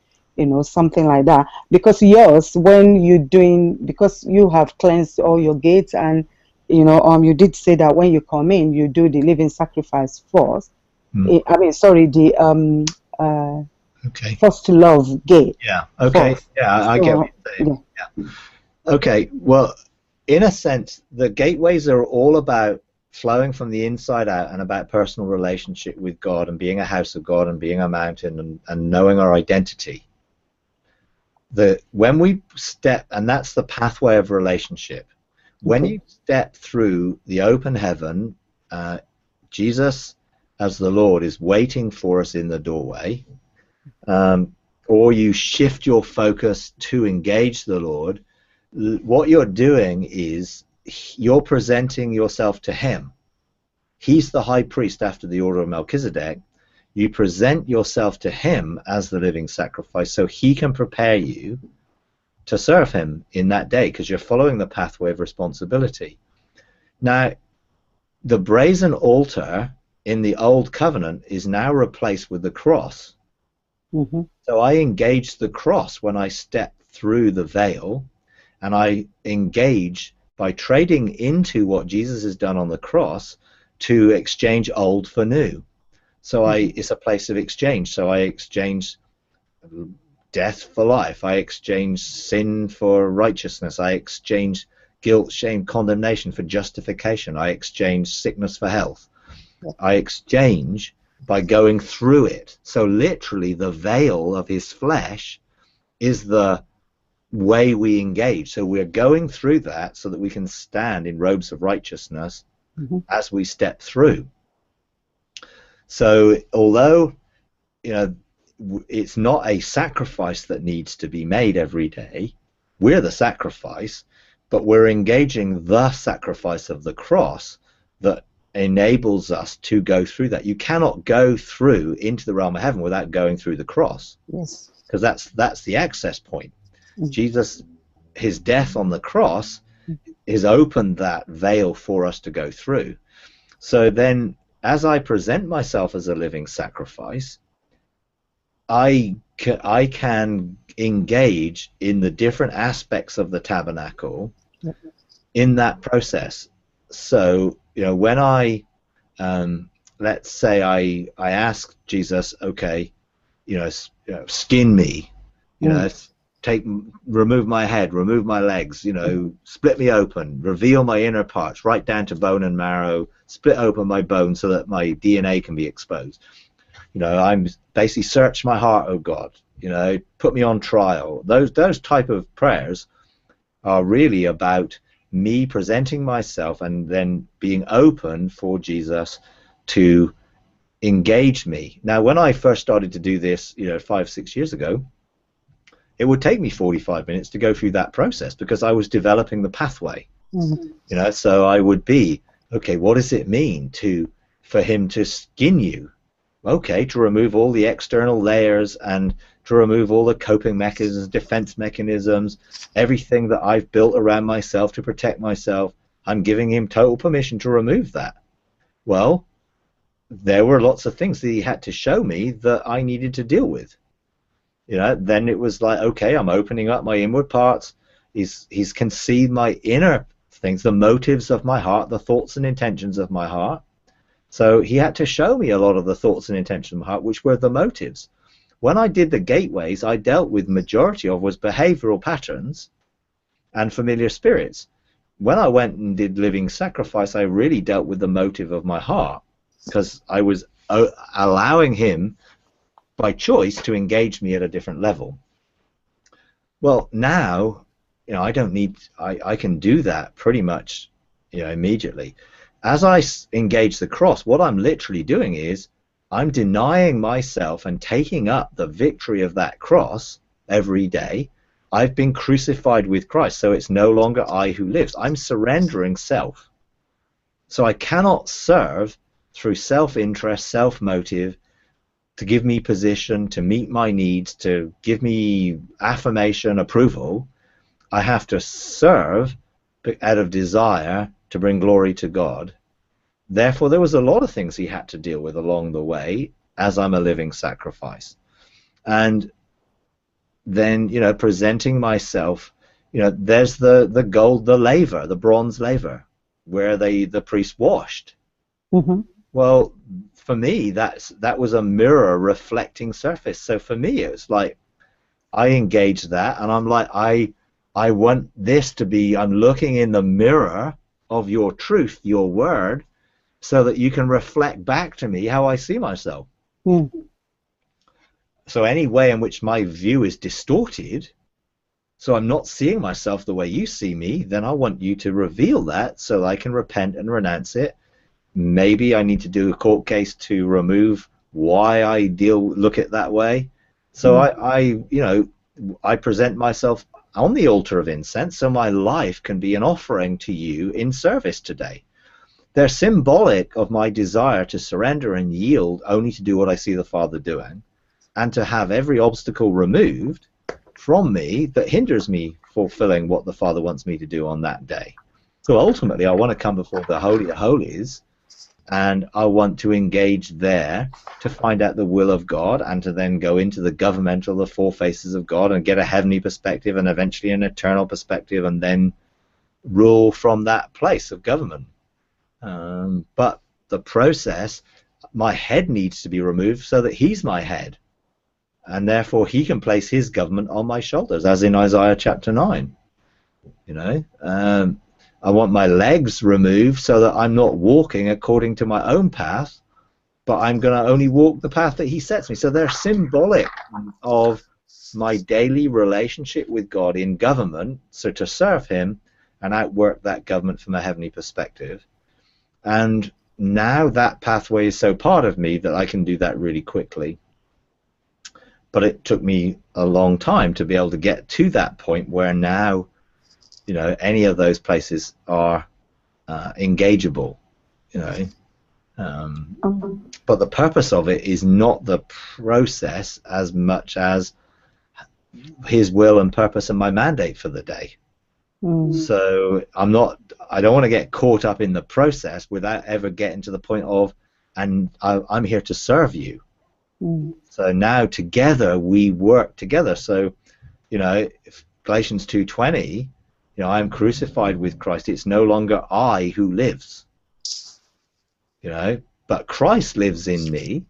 something like that. Because yours, when you're doing, because you have cleansed all your gates, and you did say that when you come in, you do the living sacrifice first. I mean, sorry, the
Okay.
first love gate.
Yeah. Okay.
First.
Yeah, I get what you're saying. Yeah. Okay. Well, in a sense, the gateways are all about flowing from the inside out and about personal relationship with God and being a house of God and being a mountain and knowing our identity. When we step, and that's the pathway of relationship. When you step through the open heaven, Jesus, as the Lord, is waiting for us in the doorway. Or you shift your focus to engage the Lord, what you're doing is you're presenting yourself to him. He's the high priest after the order of Melchizedek. You present yourself to him as the living sacrifice so he can prepare you to serve him in that day, because you're following the pathway of responsibility. Now, the brazen altar in the old covenant is now replaced with the cross. So I engage the cross when I step through the veil, and I engage by trading into what Jesus has done on the cross to exchange old for new. So it's a place of exchange. So I exchange death for life. I exchange sin for righteousness. I exchange guilt, shame, condemnation for justification. I exchange sickness for health. I exchange by going through it. So literally the veil of his flesh is the way we engage. So we're going through that so that we can stand in robes of righteousness as we step through. So although it's not a sacrifice that needs to be made every day, we're the sacrifice, but we're engaging the sacrifice of the cross that enables us to go through that. You cannot go through into the realm of heaven without going through the cross.
Yes.
Because that's the access point. Jesus, his death on the cross has opened that veil for us to go through. So then, as I present myself as a living sacrifice, I can engage in the different aspects of the tabernacle in that process. So, when I, let's say I ask Jesus, okay, skin me, remove my head, remove my legs, split me open, reveal my inner parts, right down to bone and marrow, split open my bones so that my DNA can be exposed. I'm basically search my heart, oh God, put me on trial. Those type of prayers are really about me presenting myself and then being open for Jesus to engage me. Now, when I first started to do this, 5-6 years ago, it would take me 45 minutes to go through that process because I was developing the pathway. So I would be, okay, what does it mean for him to skin you? Okay, to remove all the external layers and to remove all the coping mechanisms, defense mechanisms, everything that I've built around myself to protect myself. I'm giving him total permission to remove that. Well, there were lots of things that he had to show me that I needed to deal with. Then it was like, okay, I'm opening up my inward parts. He's conceived my inner things, the motives of my heart, the thoughts and intentions of my heart. So he had to show me a lot of the thoughts and intentions of my heart, which were the motives. When I did the gateways, I dealt with majority of was behavioral patterns and familiar spirits. When I went and did living sacrifice, I really dealt with the motive of my heart because I was allowing him by choice to engage me at a different level. Well, now I don't need, I can do that pretty much, immediately. As I engage the cross, what I'm literally doing is I'm denying myself and taking up the victory of that cross every day. I've been crucified with Christ, so it's no longer I who lives. I'm surrendering self. So I cannot serve through self-interest, self-motive, to give me position, to meet my needs, to give me affirmation, approval. I have to serve out of desire to bring glory to God. Therefore, there was a lot of things he had to deal with along the way as I'm a living sacrifice. And then, presenting myself, there's the gold, the laver, the bronze laver, where the priest washed.
Mm-hmm.
Well, for me, that was a mirror reflecting surface. So for me, it was like I engaged that, and I'm like, I want this to be, I'm looking in the mirror of your truth, your word, so that you can reflect back to me how I see myself.
Mm.
So any way in which my view is distorted, so I'm not seeing myself the way you see me, then I want you to reveal that so I can repent and renounce it. Maybe I need to do a court case to remove why I look at that way. So I present myself on the altar of incense, so my life can be an offering to you in service today. They're symbolic of my desire to surrender and yield only to do what I see the Father doing, and to have every obstacle removed from me that hinders me fulfilling what the Father wants me to do on that day. So ultimately, I want to come before the Holy of Holies, and I want to engage there to find out the will of God, and to then go into the governmental, the four faces of God, and get a heavenly perspective and eventually an eternal perspective, and then rule from that place of government. But the process, my head needs to be removed so that he's my head, and therefore he can place his government on my shoulders, as in Isaiah chapter 9. I want my legs removed so that I'm not walking according to my own path, but I'm going to only walk the path that he sets me. So they're symbolic of my daily relationship with God in government, so to serve him and outwork that government from a heavenly perspective. And now that pathway is so part of me that I can do that really quickly. But it took me a long time to be able to get to that point where now, any of those places are engageable, but the purpose of it is not the process as much as his will and purpose and my mandate for the day. So I don't want to get caught up in the process without ever getting to the point of, and I'm here to serve you. So now together we work together. So, if Galatians 2:20, I am crucified with Christ. It's no longer I who lives, but Christ lives in me.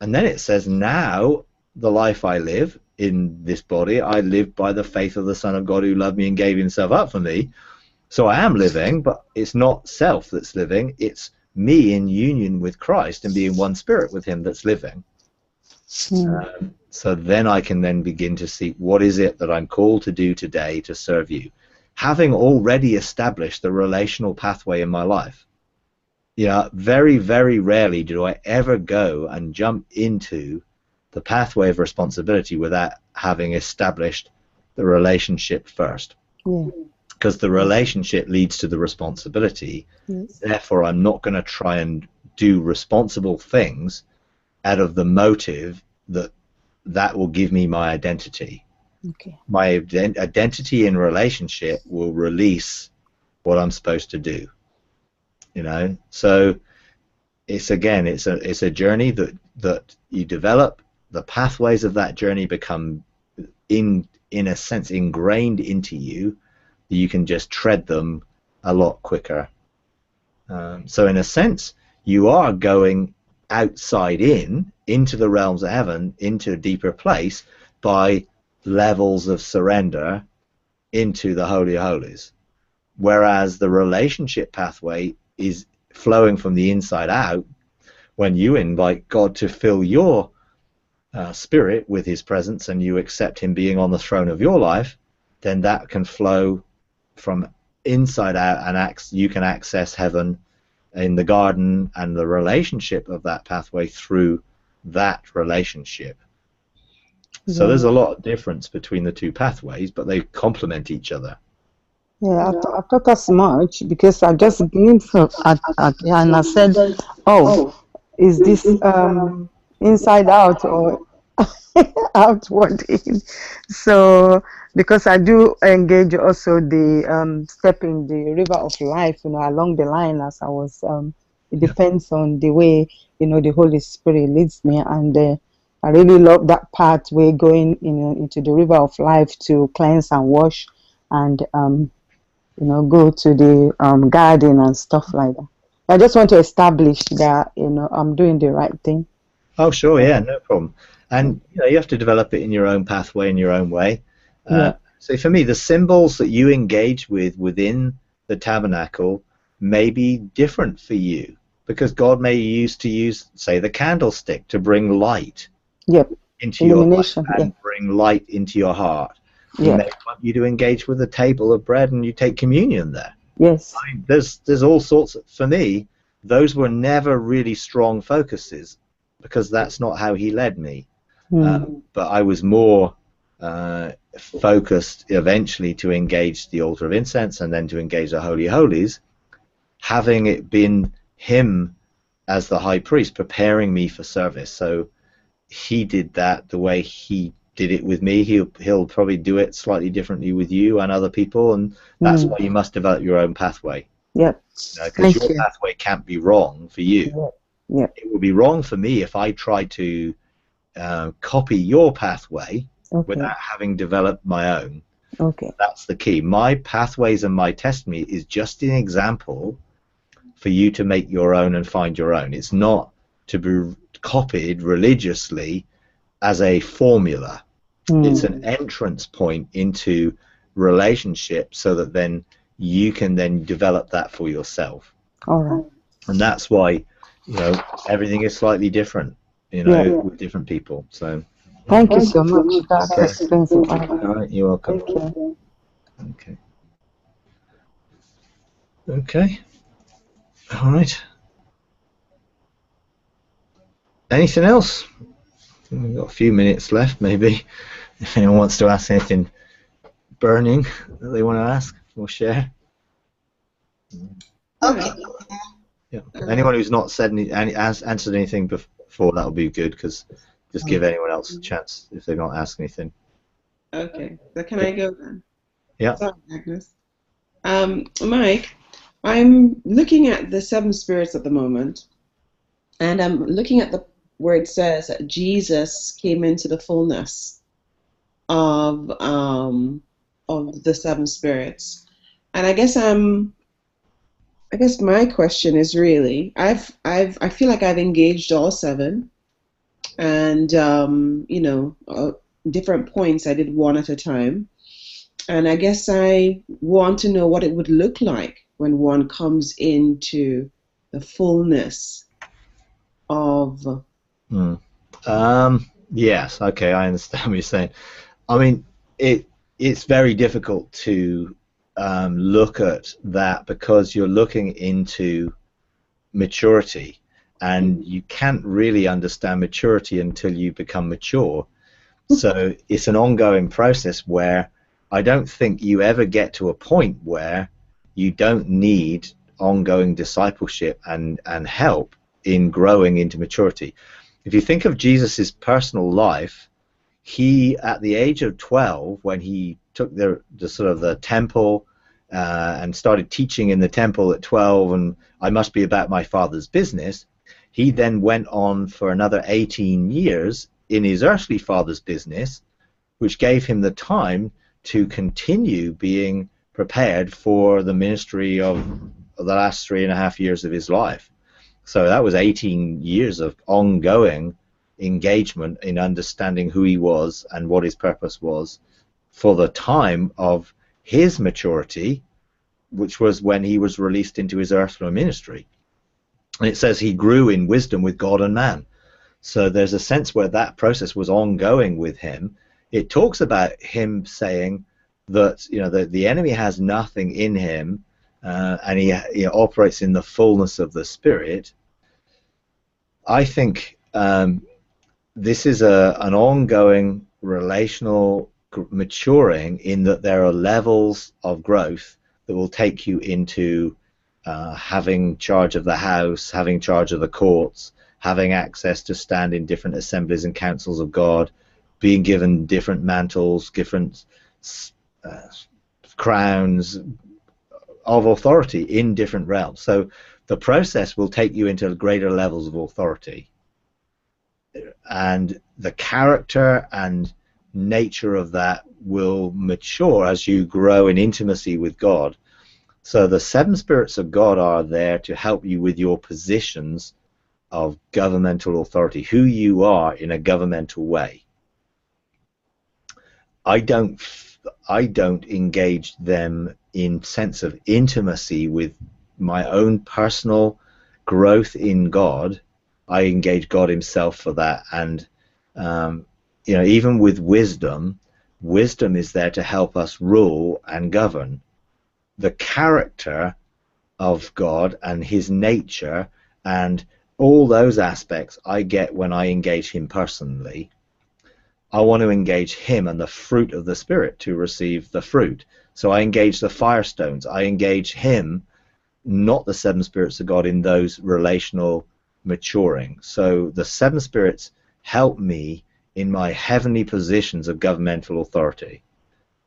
And then it says, now the life I live in this body, I live by the faith of the Son of God who loved me and gave himself up for me. So I am living, but it's not self that's living. It's me in union with Christ and being one spirit with him that's living. So then I can then begin to see, what is it that I'm called to do today to serve you, having already established the relational pathway in my life. Very, very rarely do I ever go and jump into the pathway of responsibility without having established the relationship first. Because the relationship leads to the responsibility.
Yes.
Therefore, I'm not going to try and do responsible things out of the motive that will give me my identity.
Okay.
My identity in relationship will release what I'm supposed to do. So it's a journey that you develop. The pathways of that journey become in a sense ingrained into you. You can just tread them a lot quicker. So in a sense, you are going outside into the realms of heaven, into a deeper place by levels of surrender into the Holy of Holies. Whereas the relationship pathway is flowing from the inside out when you invite God to fill your spirit with his presence and you accept him being on the throne of your life. then that can flow from inside out, and you can access heaven in the garden and the relationship of that pathway through that relationship. So there's a lot of difference between the two pathways, but they complement each other.
Yeah, I thought as much because I just glimpsed and I said, "Oh, is this inside out or outward in?" So because I do engage also the step in the river of life, along the line as I was. It depends on the way the Holy Spirit leads me, and I really love that pathway going into the river of life to cleanse and wash and go to the garden and stuff like that. I just want to establish that I'm doing the right thing.
Oh, sure, yeah, no problem. And you have to develop it in your own pathway, in your own way. So for me, the symbols that you engage with within the tabernacle may be different for you, because God may use, say, the candlestick to bring light into your life and bring light into your heart. He may want you to engage with a table of bread and you take communion there.
Yes.
I mean, there's all sorts for me, those were never really strong focuses, because that's not how he led me. But I was more focused eventually to engage the altar of incense and then to engage the Holy Holies, having it been him as the high priest preparing me for service. So he did that the way he did it with me. He'll probably do it slightly differently with you and other people, and that's why you must develop your own pathway. Because your pathway can't be wrong for you. It will be wrong for me if I try to copy your pathway without having developed my own. That's the key. My pathways and my testimony is just an example for you to make your own and find your own. It's not to be copied religiously as a formula. It's an entrance point into relationship, so that then you can then develop that for yourself. And that's why everything is slightly different with different people. So
thank you so much. That explains it.
All right, you're welcome. Okay. All right. Anything else? We've got a few minutes left, maybe. If anyone wants to ask anything burning that they want to ask or share.
Okay.
Yeah. Anyone who's not said answered anything before, that will be good, because just give anyone else a chance if they've not asked anything.
Okay. So can I go then?
Yeah.
Sorry, Agnes. Mike, I'm looking at the seven spirits at the moment, and I'm looking at where it says that Jesus came into the fullness of the seven spirits, and I guess my question is really, I feel like I've engaged all seven, and different points I did one at a time, and I guess I want to know what it would look like when one comes into the fullness of.
Yes. Okay, I understand what you're saying. I mean, it's very difficult to look at that, because you're looking into maturity, and you can't really understand maturity until you become mature. So it's an ongoing process where I don't think you ever get to a point where you don't need ongoing discipleship and help in growing into maturity. If you think of Jesus's personal life, he, at the age of 12, when he took the sort of the temple and started teaching in the temple at 12, and I must be about my Father's business, he then went on for another 18 years in his earthly father's business, which gave him the time to continue being prepared for the ministry of the last 3.5 years of his life. So that was 18 years of ongoing engagement in understanding who he was and what his purpose was for the time of his maturity, which was when he was released into his earthly ministry. And it says he grew in wisdom with God and man. So there's a sense where that process was ongoing with him. It talks about him saying, that the enemy has nothing in him, and he operates in the fullness of the Spirit. I think this is an ongoing relational maturing, in that there are levels of growth that will take you into having charge of the house, having charge of the courts, having access to stand in different assemblies and councils of God, being given different mantles, different crowns of authority in different realms. So the process will take you into greater levels of authority, and the character and nature of that will mature as you grow in intimacy with God. So the seven spirits of God are there to help you with your positions of governmental authority, who you are in a governmental way. I don't engage them in sense of intimacy with my own personal growth in God. I engage God himself for that, and even with wisdom is there to help us rule and govern. The character of God and his nature and all those aspects I get when I engage him personally. I want to engage him and the fruit of the Spirit to receive the fruit. So I engage the firestones. I engage him, not the seven spirits of God, in those relational maturing. So the seven spirits help me in my heavenly positions of governmental authority.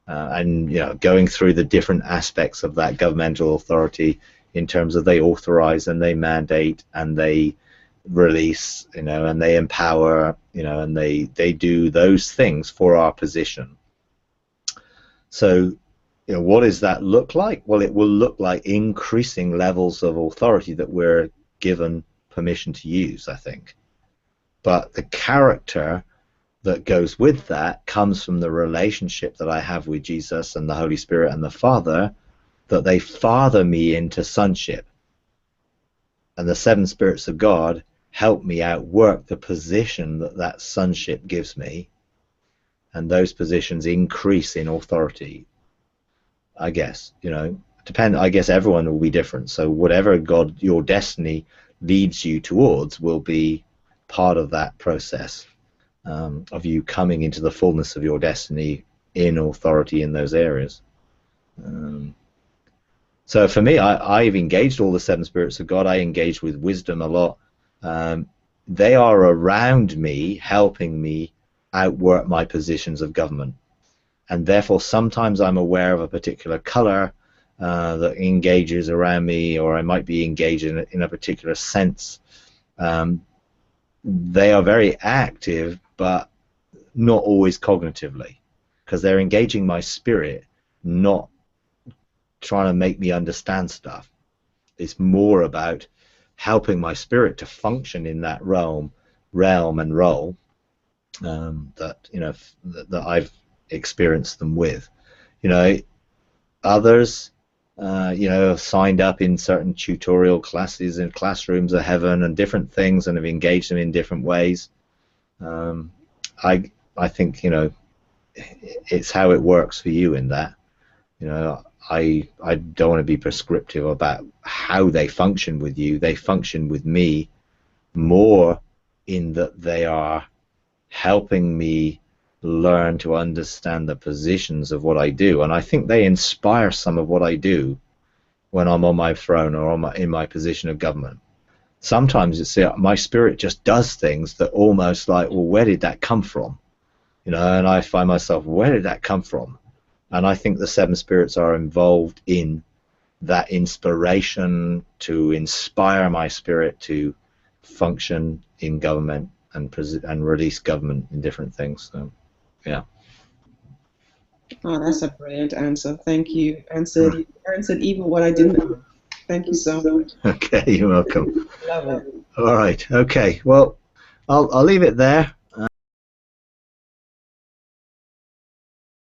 And going through the different aspects of that governmental authority in terms of they authorize and they mandate and they release, and they empower, and they do those things for our position. So what does that look like? Well, it will look like increasing levels of authority that we're given permission to use, I think. But the character that goes with that comes from the relationship that I have with Jesus and the Holy Spirit and the Father, that they father me into sonship. And the seven spirits of God help me outwork the position that sonship gives me, and those positions increase in authority. I guess, I guess everyone will be different. So whatever God, your destiny leads you towards, will be part of that process. Of you coming into the fullness of your destiny in authority in those areas. So for me, I've engaged all the seven spirits of God. I engage with wisdom a lot. They are around me, helping me outwork my positions of government. And therefore, sometimes I'm aware of a particular color that engages around me, or I might be engaged in a particular sense. They are very active, but not always cognitively, because they're engaging my spirit, not trying to make me understand stuff. It's more about helping my spirit to function in that realm and role that I've experienced them with. Others have signed up in certain tutorial classes and classrooms of heaven and different things, and have engaged them in different ways. I think it's how it works for you in that. I don't want to be prescriptive about how they function with you. They function with me more in that they are helping me learn to understand the positions of what I do, and I think they inspire some of what I do when I'm on my throne or in my position of government. Sometimes it's my spirit just does things that almost like, well, where did that come from? And I find myself, where did that come from? And I think the seven spirits are involved in that inspiration to inspire my spirit to function in government and release government in different things. So, yeah.
Oh, that's a brilliant answer. Thank you. You answered even what I didn't know. Thank you so much.
Okay, you're welcome.
Love it.
All right. Okay. Well, I'll leave it there.